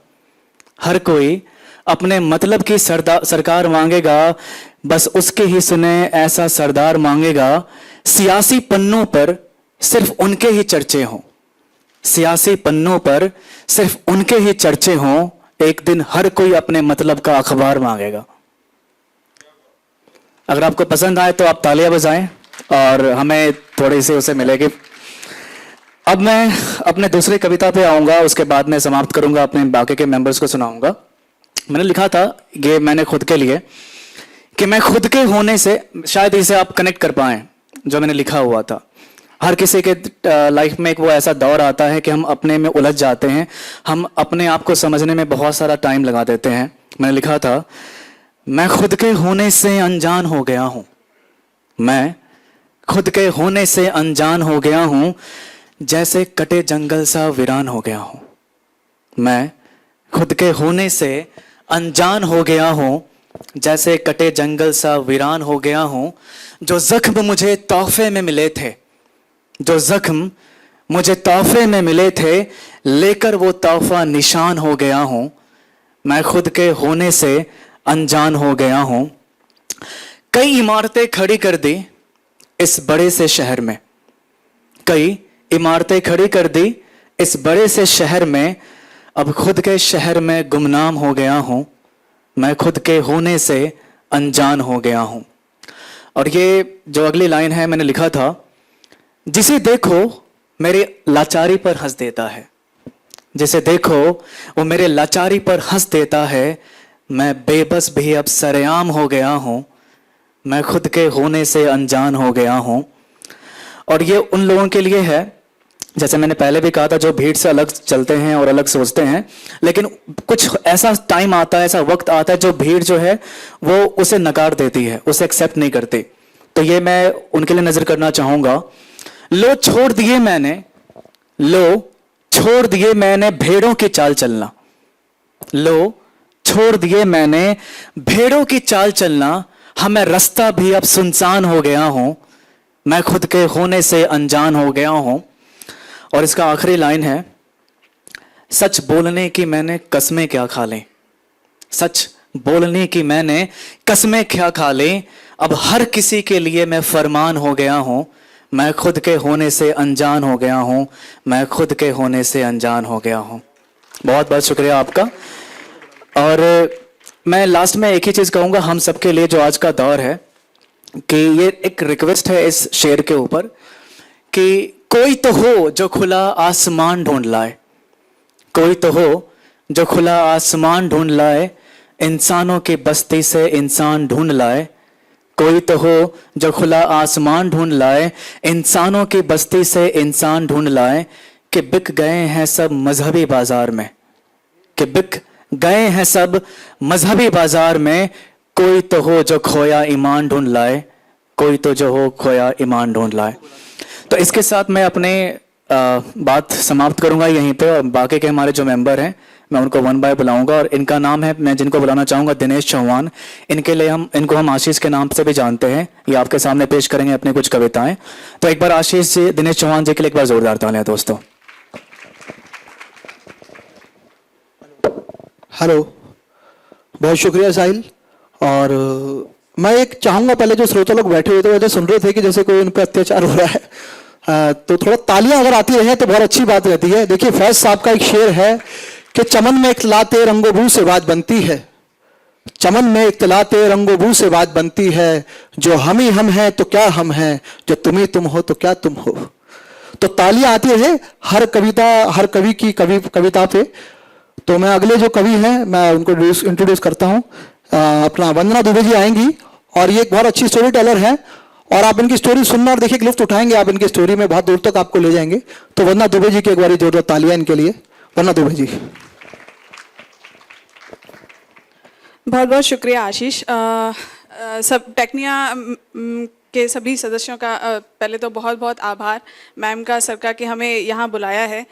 हर कोई अपने मतलब की सरकार मांगेगा, बस उसके ही सुने ऐसा सरदार मांगेगा। सियासी पन्नों पर सिर्फ उनके ही चर्चे हों, सियासी पन्नों पर सिर्फ उनके ही चर्चे हों, एक दिन हर कोई अपने मतलब का अखबार मांगेगा। अगर आपको पसंद आए तो आप तालियां बजाएं और हमें थोड़ी सी उसे मिलेगी। अब मैं अपने दूसरी कविता पे आऊंगा, उसके बाद मैं समाप्त करूंगा, अपने बाकी के मेंबर्स को सुनाऊंगा। मैंने लिखा था ये मैंने खुद के लिए कि मैं खुद के होने से, शायद इसे आप कनेक्ट कर पाएं जो मैंने लिखा हुआ था। हर किसी के लाइफ में एक वो ऐसा दौर आता है कि हम अपने में उलझ जाते हैं, हम अपने आप को समझने में बहुत सारा टाइम लगा देते हैं। मैंने लिखा था मैं खुद के होने से अनजान हो गया हूं, मैं खुद के होने से अनजान हो गया हूं, जैसे कटे जंगल सा वीरान हो गया हूं। मैं खुद के होने से अनजान हो गया हूं, जैसे कटे जंगल सा वीरान हो गया हूं। जो जख्म मुझे तोहफे में मिले थे, जो जख्म मुझे तोहफे में मिले थे, लेकर वो तोहफा निशान हो गया हूं। मैं खुद के होने से अनजान हो गया हूं। कई इमारतें खड़ी कर दी इस बड़े से शहर में, कई इमारतें खड़ी कर दी इस बड़े से शहर में, अब खुद के शहर में गुमनाम हो गया हूं। मैं खुद के होने से अनजान हो गया हूं। और ये जो अगली लाइन है मैंने लिखा था, जिसे देखो मेरी लाचारी पर हंस देता है, जिसे देखो वो मेरे लाचारी पर हंस देता है। मैं बेबस भी अब सरेआम हो गया हूं, मैं खुद के होने से अनजान हो गया हूं। और ये उन लोगों के लिए है, जैसे मैंने पहले भी कहा था, जो भीड़ से अलग चलते हैं और अलग सोचते हैं, लेकिन कुछ ऐसा टाइम आता है, ऐसा वक्त आता है जो भीड़ जो है वो उसे नकार देती है, उसे एक्सेप्ट नहीं करती। तो ये मैं उनके लिए नजर करना चाहूंगा। लो छोड़ दिए मैंने, लो छोड़ दिए मैंने भेड़ों की चाल चलना, लो छोड़ दिए मैंने भेड़ों की चाल चलना, हमें रास्ता भी अब सुनसान हो गया हूं, मैं खुद के होने से अनजान हो गया हूं। और इसका आखिरी लाइन है, सच बोलने की मैंने कसमें क्या खा लें, सच बोलने की मैंने कसमें क्या खा लें, अब हर किसी के लिए मैं फरमान हो गया हूं, मैं खुद के होने से अनजान हो गया हूं, मैं खुद के होने से अनजान हो गया हूं। बहुत बहुत शुक्रिया आपका। और मैं लास्ट में एक ही चीज कहूंगा हम सबके लिए जो आज का दौर है, कि ये एक रिक्वेस्ट है इस शेर के ऊपर कि कोई तो हो जो खुला आसमान ढूंढ लाए, कोई तो हो जो खुला आसमान ढूंढ लाए, इंसानों की बस्ती से इंसान ढूंढ लाए, कोई तो हो जो खुला आसमान ढूंढ लाए, इंसानों की बस्ती से इंसान ढूंढ लाए, कि बिक गए हैं सब मजहबी बाजार में, कि बिक गए हैं सब मजहबी बाजार में, कोई तो हो जो खोया ईमान ढूंढ लाए, कोई तो जो हो खोया ईमान ढूंढ लाए। तो इसके साथ मैं अपने बात समाप्त करूंगा यहीं पे, और बाकी के हमारे जो मेंबर हैं मैं उनको वन बाय बुलाऊंगा। और इनका नाम है, मैं जिनको बुलाना चाहूंगा, दिनेश चौहान। इनको हम आशीष के नाम से भी जानते हैं। ये आपके सामने पेश करेंगे अपनी कुछ कविताएं। तो एक बार आशीष जी, दिनेश चौहान जी के लिए एक बार जोरदार तालियां दोस्तों। हेलो, बहुत शुक्रिया साहिल। और मैं एक चाहूँगा, पहले जो श्रोता लोग बैठे हुए थे वैसे सुन रहे थे कि जैसे कोई उन पर अत्याचार हो रहा है, तो थोड़ा तालियां अगर आती रहे तो बहुत अच्छी बात रहती है। देखिए, फैज साहब का एक शेर है कि चमन में इख्तिलाते रंगोबू से बात बनती है, चमन में इख्तिलाते रंगोबू से बात बनती है, जो हम ही हम हैं तो क्या हम हैं, जो तुम ही तुम हो तो क्या तुम हो। तो तालियां आती रहे हर कविता, हर कवि की कविता पे। तो मैं अगले जो कवि हैं मैं उनको इंट्रोड्यूस करता हूँ। अपना वंदना दुबे जी आएंगी, और ये एक बहुत अच्छी स्टोरी टेलर है, और आप इनकी स्टोरी सुनना और देखिए लुत्फ उठाएंगे आप इनकी स्टोरी में, बहुत दूर तक आपको ले जाएंगे। तो वंदना दुबे जी की एक बार जोरदार तालियां इनके लिए। वंदना दुबे जी। बहुत बहुत शुक्रिया आशीष। सब टेक्निया के सभी सदस्यों का पहले तो बहुत बहुत आभार, मैम का, सर का, कि हमें यहाँ बुलाया है।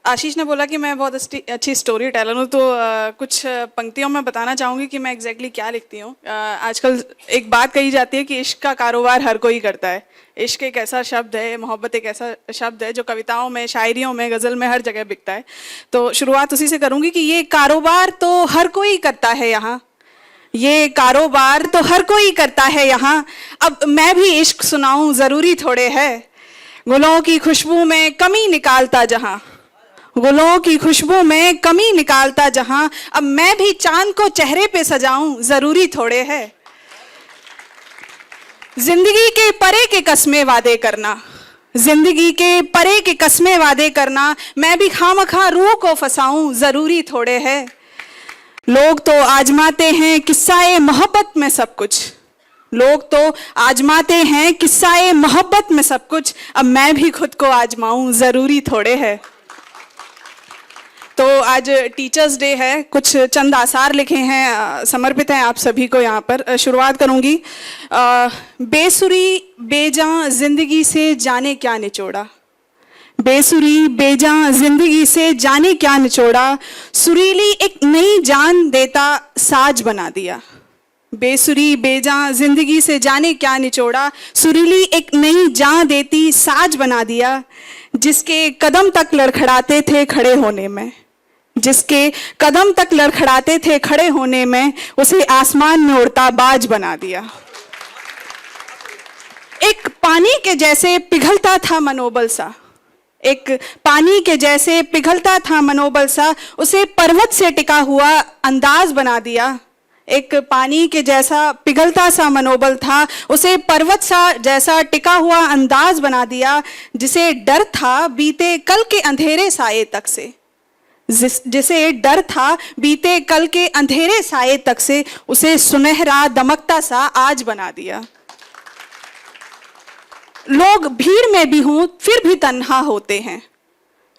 आशीष ने बोला कि मैं बहुत अच्छी स्टोरी टेलर हूँ, तो कुछ पंक्तियों में बताना चाहूँगी कि मैं एग्जैक्टली क्या लिखती हूँ। आजकल एक बात कही जाती है कि इश्क का कारोबार हर कोई करता है। इश्क एक ऐसा शब्द है, मोहब्बत एक ऐसा शब्द है जो कविताओं में, शायरियों में, गज़ल में हर जगह बिकता है। तो शुरुआत उसी से करूँगी कि ये कारोबार तो हर कोई करता है यहाँ, ये कारोबार तो हर कोई करता है यहाँ, अब मैं भी इश्क सुनाऊँ ज़रूरी थोड़े है, गुलों की खुशबू में कमी निकालता जहाँ, गुलों की खुशबू में कमी निकालता जहां, अब मैं भी चांद को चेहरे पे सजाऊं ज़रूरी थोड़े है। जिंदगी के परे के कस्में वादे करना, जिंदगी के परे के कस्में वादे करना, मैं भी खामखा रूह को फंसाऊं ज़रूरी थोड़े है। लोग तो आजमाते हैं किस्सा-ए मोहब्बत में सब कुछ, लोग तो आजमाते हैं किस्सा-ए मोहब्बत में सब कुछ, अब मैं भी खुद को आजमाऊं ज़रूरी थोड़े है। तो आज टीचर्स डे है, कुछ चंद आसार लिखे हैं, समर्पित हैं आप सभी को यहाँ पर। शुरुआत करूँगी। बेसुरी बेजां जिंदगी से जाने क्या निचोड़ा, बेसुरी बेजां जिंदगी से जाने क्या निचोड़ा, सुरीली एक नई जान देता साज बना दिया। बेसुरी बेजां जिंदगी से जाने क्या निचोड़ा, सुरीली एक नई जान देती साज बना दिया, जिसके कदम तक लड़खड़ाते थे खड़े होने में, जिसके कदम तक लड़खड़ाते थे खड़े होने में, उसे आसमान में उड़ता बाज बना दिया। एक पानी के जैसे पिघलता था मनोबल सा, एक पानी के जैसे पिघलता था मनोबल सा, उसे पर्वत से टिका हुआ अंदाज बना दिया। एक पानी के जैसा पिघलता सा मनोबल था, उसे पर्वत सा जैसा टिका हुआ अंदाज बना दिया, जिसे डर था बीते कल के अंधेरे साए तक से, जिसे डर था बीते कल के अंधेरे साए तक से, उसे सुनहरा दमकता सा आज बना दिया। लोग भीड़ में भी हों फिर भी तन्हा होते हैं,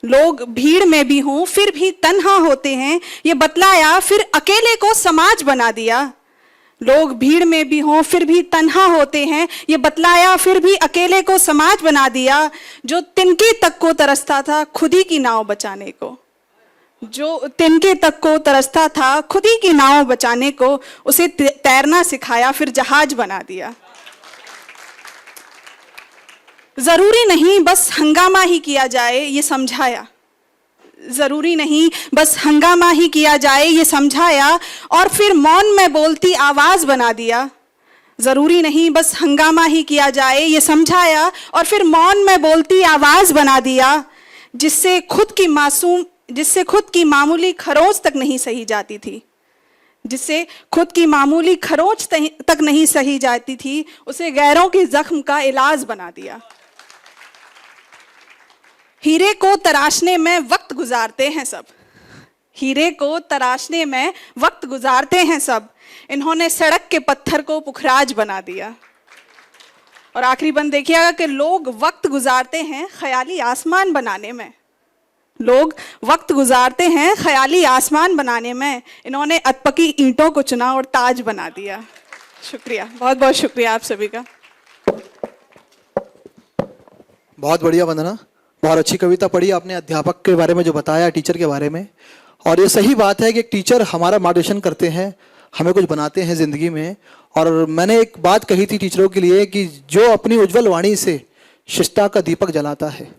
लोग भीड़ में भी हों फिर भी तन्हा होते हैं, ये बतलाया फिर अकेले को समाज बना दिया। लोग भीड़ में भी हों फिर भी तन्हा होते हैं, ये बतलाया फिर भी अकेले को समाज बना दिया। जो तिनके तक को तरसता था खुद ही की नाव बचाने को, जो तिनके तक को तरसता था खुद ही की नाव बचाने को, उसे तैरना सिखाया फिर जहाज बना दिया। जरूरी नहीं बस हंगामा ही किया जाए ये समझाया, जरूरी नहीं बस हंगामा ही किया जाए ये समझाया, और फिर मौन में बोलती आवाज बना दिया। जरूरी नहीं बस हंगामा ही किया जाए ये समझाया, और फिर मौन में बोलती आवाज बना दिया, जिससे खुद की मामूली खरोच तक नहीं सही जाती थी, जिससे खुद की मामूली खरोच तक नहीं सही जाती थी, उसे गैरों के जख्म का इलाज बना दिया। हीरे को तराशने में वक्त गुजारते हैं सब, हीरे को तराशने में वक्त गुजारते हैं सब, इन्होंने सड़क के पत्थर को पुखराज बना दिया। और आखिरी बंद देखिएगा कि लोग वक्त गुजारते हैं ख्याली आसमान बनाने में, लोग वक्त गुजारते हैं ख्याली आसमान बनाने में, इन्होंने अधपकी ईंटों को चुना और ताज बना दिया। शुक्रिया, बहुत बहुत शुक्रिया आप सभी का। बहुत बढ़िया वंदना, बहुत अच्छी कविता पढ़ी आपने अध्यापक के बारे में जो बताया, टीचर के बारे में। और ये सही बात है कि एक टीचर हमारा मार्गदर्शन करते हैं, हमें कुछ बनाते हैं ज़िंदगी में। और मैंने एक बात कही थी टीचरों के लिए कि जो अपनी उज्जवल वाणी से शिष्टता का दीपक जलाता है,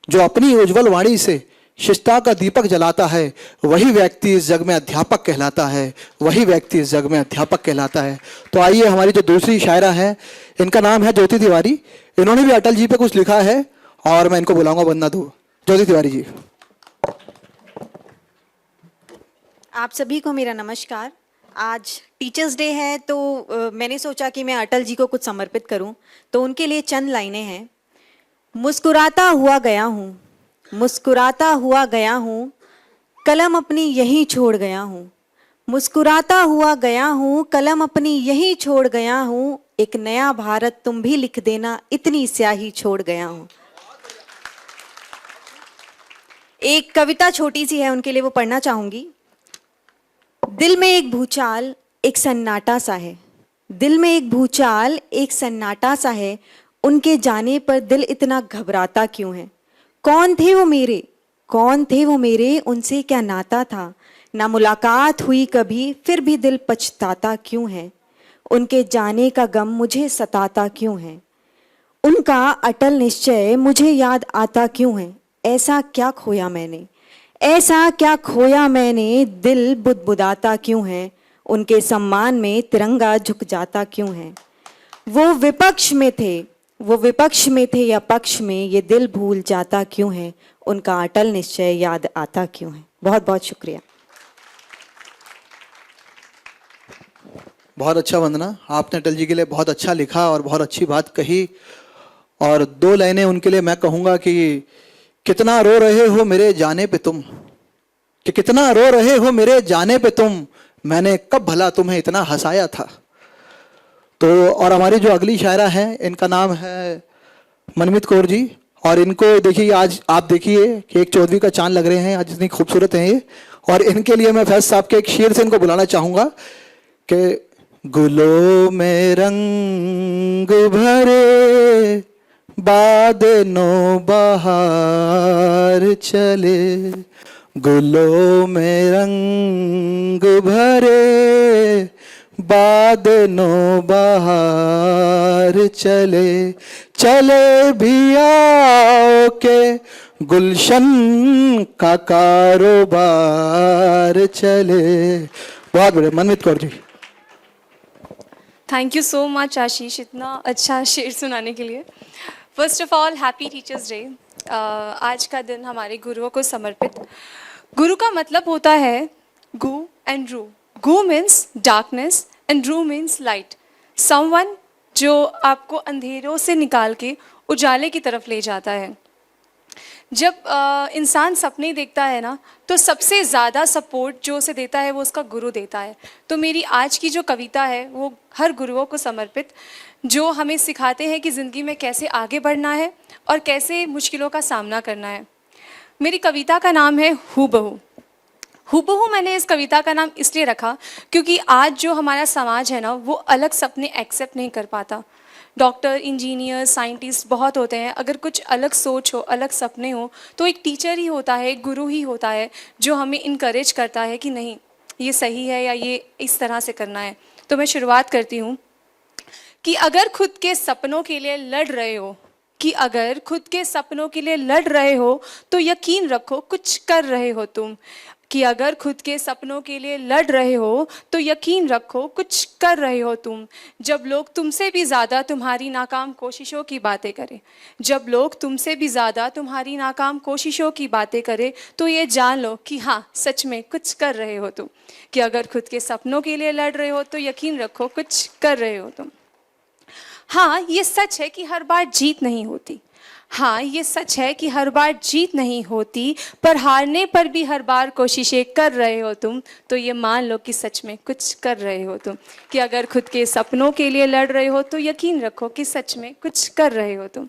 जो अपनी उज्जवल वाणी से शिष्टता का दीपक जलाता है, वही व्यक्ति इस जग में अध्यापक कहलाता है, वही व्यक्ति इस जग में अध्यापक कहलाता है। तो आइए हमारी जो दूसरी शायरा है, इनका नाम है ज्योति तिवारी। इन्होंने भी अटल जी पे कुछ लिखा है और मैं इनको बुलाऊंगा वंदना दो। ज्योति तिवारी जी। आप सभी को मेरा नमस्कार। आज टीचर्स डे है तो मैंने सोचा कि मैं अटल जी को कुछ समर्पित करूं, तो उनके लिए चंद लाइनें हैं। मुस्कुराता हुआ गया हूँ, मुस्कुराता हुआ गया हूँ, कलम अपनी यहीं छोड़ गया हूँ, मुस्कुराता हुआ गया हूँ, कलम अपनी यहीं छोड़ गया हूँ, एक नया भारत तुम भी लिख देना, इतनी स्याही छोड़ गया हूँ। एक कविता छोटी सी है, उनके लिए वो पढ़ना चाहूंगी। दिल में एक भूचाल एक सन्नाटा सा है, दिल में एक भूचाल एक सन्नाटा सा है, उनके जाने पर दिल इतना घबराता क्यों है। कौन थे वो मेरे, कौन थे वो मेरे, उनसे क्या नाता था, ना मुलाकात हुई कभी, फिर भी दिल पछताता क्यों है। उनके जाने का गम मुझे सताता क्यों है, उनका अटल निश्चय मुझे याद आता क्यों है। ऐसा क्या खोया मैंने, ऐसा क्या खोया मैंने, दिल बुदबुदाता क्यों है, उनके सम्मान में तिरंगा झुक जाता क्यों है। वो विपक्ष में थे, वो विपक्ष में थे या पक्ष में, ये दिल भूल जाता क्यों है, उनका अटल निश्चय याद आता क्यों है। बहुत बहुत शुक्रिया। बहुत अच्छा वंदना, आपने अटल जी के लिए बहुत अच्छा लिखा और बहुत अच्छी बात कही। और दो लाइनें उनके लिए मैं कहूँगा कि कितना रो रहे हो मेरे जाने पे तुम, कि कितना रो रहे हो मेरे जाने पे तुम, मैंने कब भला तुम्हें इतना हंसाया था। तो और हमारी जो अगली शायरा है, इनका नाम है मनमीत कौर जी। और इनको देखिए, आज आप देखिए कि एक 14वीं का चांद लग रहे हैं, आज इतनी खूबसूरत हैं ये। और इनके लिए मैं फैज साहब के एक शेर से इनको बुलाना चाहूँगा कि गुलों में रंग भरे बाद नो बहार चले, गुलों में रंग भरे बाद नो बहार चले, चले भी आओ के गुलशन का कारोबार चले। बहुत बढ़िया, मनमीत Kaur ji. Thank you so much आशीष, इतना अच्छा शेर सुनाने के लिए। First of all happy teachers day. आज का दिन हमारे गुरुओं को समर्पित। गुरु का मतलब होता है गु एंड रू। गु मीन्स डार्कनेस एंड रू मीन्स लाइट। समवन जो आपको अंधेरों से निकाल के उजाले की तरफ ले जाता है। जब इंसान सपने देखता है ना, तो सबसे ज़्यादा सपोर्ट जो उसे देता है वो उसका गुरु देता है। तो मेरी आज की जो कविता है वो हर गुरुओं को समर्पित, जो हमें सिखाते हैं कि ज़िंदगी में कैसे आगे बढ़ना है और कैसे मुश्किलों का सामना करना है। मेरी कविता का नाम है हूबहू। हूबहू मैंने इस कविता का नाम इसलिए रखा क्योंकि आज जो हमारा समाज है ना, वो अलग सपने एक्सेप्ट नहीं कर पाता। डॉक्टर, इंजीनियर, साइंटिस्ट बहुत होते हैं, अगर कुछ अलग सोच हो, अलग सपने हो, तो एक टीचर ही होता है, एक गुरु ही होता है जो हमें इनकरेज करता है कि नहीं ये सही है या ये इस तरह से करना है। तो मैं शुरुआत करती हूँ कि अगर खुद के सपनों के लिए लड़ रहे हो, तो यकीन रखो कुछ कर रहे हो तुम। कि अगर खुद के सपनों के लिए लड़ रहे हो तो यकीन रखो कुछ कर रहे हो तुम। जब लोग तुमसे भी ज़्यादा तुम्हारी नाकाम कोशिशों की बातें करें, तो ये जान लो कि हाँ सच में कुछ कर रहे हो तुम। कि अगर खुद के सपनों के लिए लड़ रहे हो तो यकीन रखो कुछ कर रहे हो तुम। हाँ ये सच है कि हर बार जीत नहीं होती, पर हारने पर भी हर बार कोशिशें कर रहे हो तुम। तो ये मान लो कि सच में कुछ कर रहे हो तुम। कि अगर खुद के सपनों के लिए लड़ रहे हो तो यकीन रखो कि सच में कुछ कर रहे हो तुम।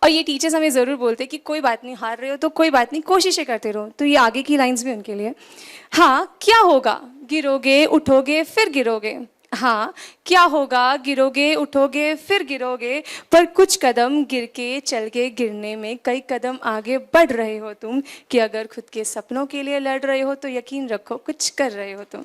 और ये टीचर्स हमें ज़रूर बोलते हैं कि कोई बात नहीं, हार रहे हो तो कोई बात नहीं, कोशिशें करते रहो। तो ये आगे की लाइंस भी उनके लिए। हाँ क्या होगा, गिरोगे उठोगे फिर गिरोगे। हाँ क्या होगा, गिरोगे उठोगे फिर गिरोगे, पर कुछ कदम गिर के चल के गिरने में कई कदम आगे बढ़ रहे हो तुम। कि अगर खुद के सपनों के लिए लड़ रहे हो तो यकीन रखो कुछ कर रहे हो तुम।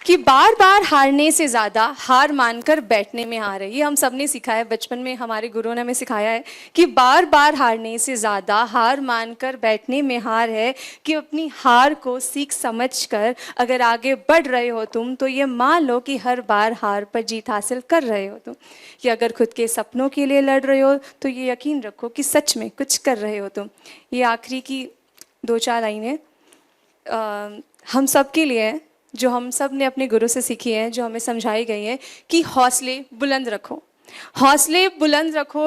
कि बार बार हारने से ज़्यादा हार मानकर बैठने में हार है। ये हम सब ने सीखा है, बचपन में हमारे गुरुओं ने हमें सिखाया है कि बार बार हारने से ज़्यादा हार मानकर बैठने में हार है। कि अपनी हार को सीख समझकर अगर आगे बढ़ रहे हो तुम तो ये मान लो कि हर बार हार पर जीत हासिल कर रहे हो तुम। कि अगर खुद के सपनों के लिए लड़ रहे हो तो ये यकीन रखो कि सच में कुछ कर रहे हो तुम। ये आखिरी की 2-4 लाइनें हम सब के लिए हैं, जो हम सब ने अपने गुरु से सीखी है, जो हमें समझाई गई है कि हौसले बुलंद रखो,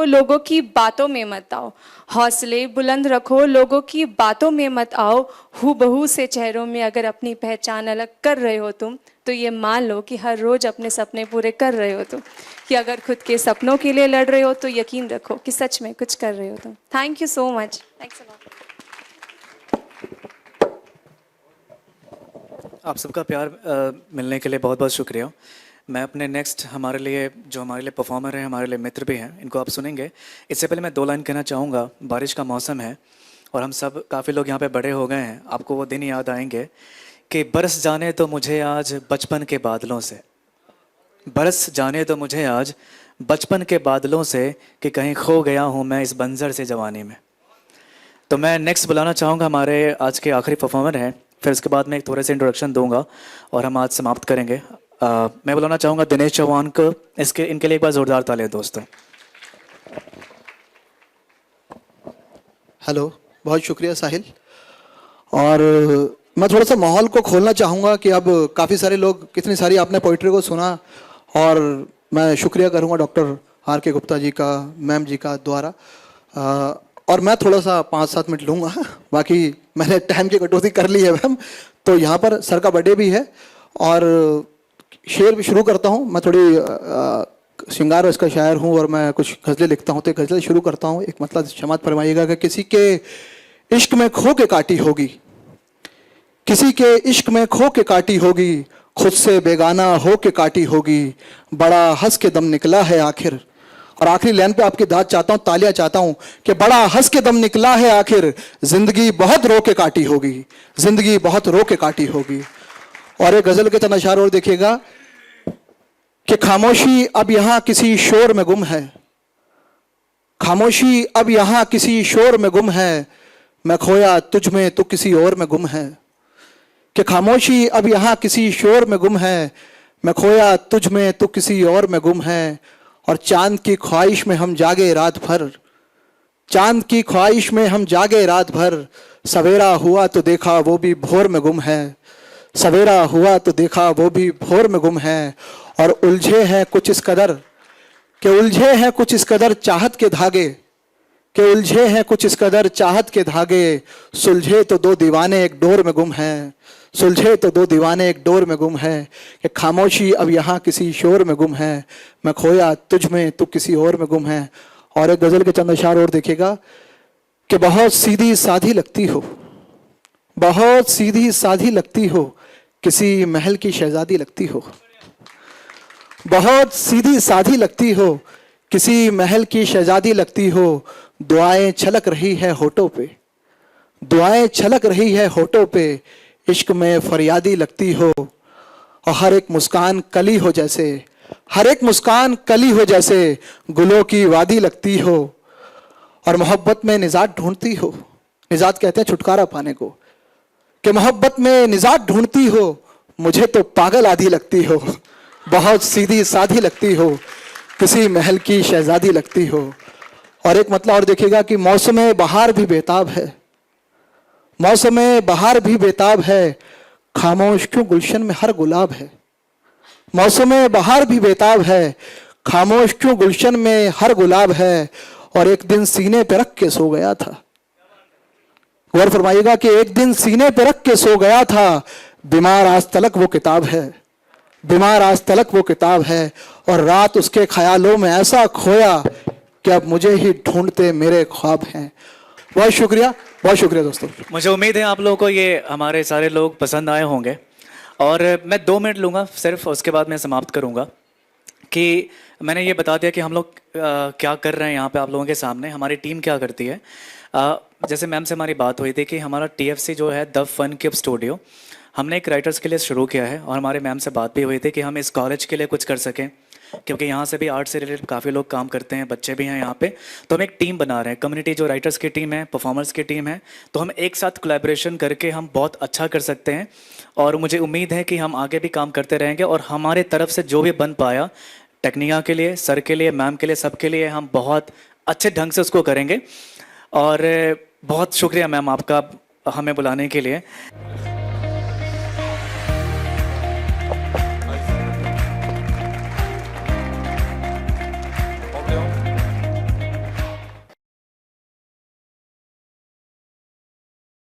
लोगों की बातों में मत आओ। हौसले बुलंद रखो, लोगों की बातों में मत आओ। हूबहू से चेहरों में अगर अपनी पहचान अलग कर रहे हो तुम तो ये मान लो कि हर रोज़ अपने सपने पूरे कर रहे हो तुम। कि अगर खुद के सपनों के लिए लड़ रहे हो तो यकीन रखो कि सच में कुछ कर रहे हो तुम। Thank you so much. Thanks a lot. आप सबका प्यार मिलने के लिए बहुत बहुत शुक्रिया। मैं अपने नेक्स्ट हमारे लिए परफॉर्मर हैं, हमारे लिए मित्र भी हैं, इनको आप सुनेंगे। इससे पहले मैं 2 लाइन कहना चाहूँगा। बारिश का मौसम है और हम सब काफ़ी लोग यहाँ पे बड़े हो गए हैं। आपको वो दिन याद आएंगे कि बरस जाने तो मुझे आज बचपन के बादलों से, कि कहीं खो गया हूँ मैं इस बंजर से जवानी में। तो मैं नेक्स्ट बुलाना चाहूँगा हमारे आज के आखिरी परफॉर्मर हैं। फिर उसके बाद मैं एक थोड़े से इंट्रोडक्शन दूंगा और हम आज समाप्त करेंगे। मैं बुलाना चाहूँगा दिनेश चौहान को। इनके लिए एक बार ज़ोरदार तालियां दोस्तों। हेलो, बहुत शुक्रिया साहिल। और मैं थोड़ा सा माहौल को खोलना चाहूँगा कि अब काफ़ी सारे लोग, कितनी सारी आपने पोइट्री को सुना, और मैं शुक्रिया करूँगा डॉक्टर R.K. गुप्ता जी का, मैम जी का द्वारा। और मैं थोड़ा सा 5-7 मिनट लूँगा, बाकी मैंने टाइम की कटौती कर ली है मैम। तो यहाँ पर सर का बर्थडे भी है और शेर भी शुरू करता हूँ। मैं थोड़ी श्रृंगार रस का शायर हूँ और मैं कुछ गज़लें लिखता हूँ, तो एक गज़ल शुरू करता हूँ। एक मतलब क्षमा फरमाइएगा कि किसी के इश्क में खो के काटी होगी, किसी के इश्क में खो के काटी होगी, खुद से बेगाना हो के काटी होगी, बड़ा हंस के दम निकला है आखिर। और आखिरी लाइन पे आपकी दाद चाहता हूँ, तालियां चाहता हूँ कि बड़ा हंस के दम निकला है आखिर, जिंदगी बहुत रो के काटी होगी, जिंदगी बहुत रो के काटी होगी। और एक गजल के चंद अशार और देखिएगा कि खामोशी अब यहाँ किसी शोर में गुम है, खामोशी अब यहाँ किसी शोर में गुम है, मैं खोया तुझ में तो किसी और में गुम है। कि खामोशी अब यहाँ किसी शोर में गुम है, मैं खोया तुझ में तो किसी और में गुम है। और चांद की ख्वाहिश में हम जागे रात भर, चांद की ख्वाहिश में हम जागे रात भर, सवेरा हुआ तो देखा वो भी भोर में गुम है, सवेरा हुआ तो देखा वो भी भोर में गुम है। और उलझे हैं कुछ इस कदर, कि उलझे हैं कुछ इस कदर चाहत के धागे, कि उलझे हैं कुछ इस कदर चाहत के धागे, सुलझे तो 2 दीवाने एक डोर में गुम हैं, सुलझे तो 2 दीवाने एक डोर में गुम है। कि खामोशी अब यहाँ किसी शोर में गुम है, मैं खोया तुझ में तो किसी और में गुम है। और एक गजल के चंद अशार और देखिएगा कि बहुत सीधी साधी लगती हो, बहुत सीधी साधी लगती हो, किसी महल की शहजादी लगती हो। बहुत सीधी साधी लगती हो, किसी महल की शहजादी लगती हो, दुआएं छलक रही है होठों पे, दुआएं छलक रही है होठों पे, इश्क में फरियादी लगती हो, और हर एक मुस्कान कली हो जैसे, हर एक मुस्कान कली हो जैसे गुलों की वादी लगती हो, और मोहब्बत में निजात ढूंढती हो, निजात कहते हैं छुटकारा पाने को, कि मोहब्बत में निजात ढूंढती हो, मुझे तो पागल आधी लगती हो, बहुत सीधी साधी लगती हो, किसी महल की शहजादी लगती हो। और एक मतलब और देखिएगा कि मौसम बहार भी बेताब है, मौसम बहार भी बेताब है, खामोश क्यों गुलशन में हर गुलाब है, मौसम बहार भी बेताब है, खामोश क्यों गुलशन में हर गुलाब है, और एक दिन सीने पे रख के सो गया था। गौर फरमाइएगा कि एक दिन सीने पे रख के सो गया था, बीमार आज तलक वो किताब है, बीमार आज तलक वो किताब है, और रात उसके ख्यालों में ऐसा खोया कि अब मुझे ही ढूंढते मेरे ख्वाब हैं। बहुत शुक्रिया दोस्तों। मुझे उम्मीद है आप लोगों को ये हमारे सारे लोग पसंद आए होंगे, और मैं 2 मिनट लूँगा सिर्फ, उसके बाद मैं समाप्त करूँगा कि मैंने ये बता दिया कि हम लोग क्या कर रहे हैं यहाँ पे आप लोगों के सामने, हमारी टीम क्या करती है। जैसे मैम से हमारी बात हुई थी कि हमारा TFC जो है द फन क्यूब स्टूडियो, हमने एक राइटर्स के लिए शुरू किया है, और हमारे मैम से बात भी हुई थी कि हम इस कॉलेज के लिए कुछ कर सकें, क्योंकि यहाँ से भी आर्ट से रिलेटेड काफ़ी लोग काम करते हैं, बच्चे भी हैं यहाँ पे, तो हम एक टीम बना रहे हैं, कम्युनिटी जो राइटर्स की टीम है, परफॉर्मर्स की टीम है, तो हम एक साथ कोलैबोरेशन करके हम बहुत अच्छा कर सकते हैं, और मुझे उम्मीद है कि हम आगे भी काम करते रहेंगे, और हमारे तरफ से जो भी बन पाया टेक्निका के लिए, सर के लिए, मैम के लिए, सबके लिए हम बहुत अच्छे ढंग से उसको करेंगे। और बहुत शुक्रिया मैम आपका हमें बुलाने के लिए।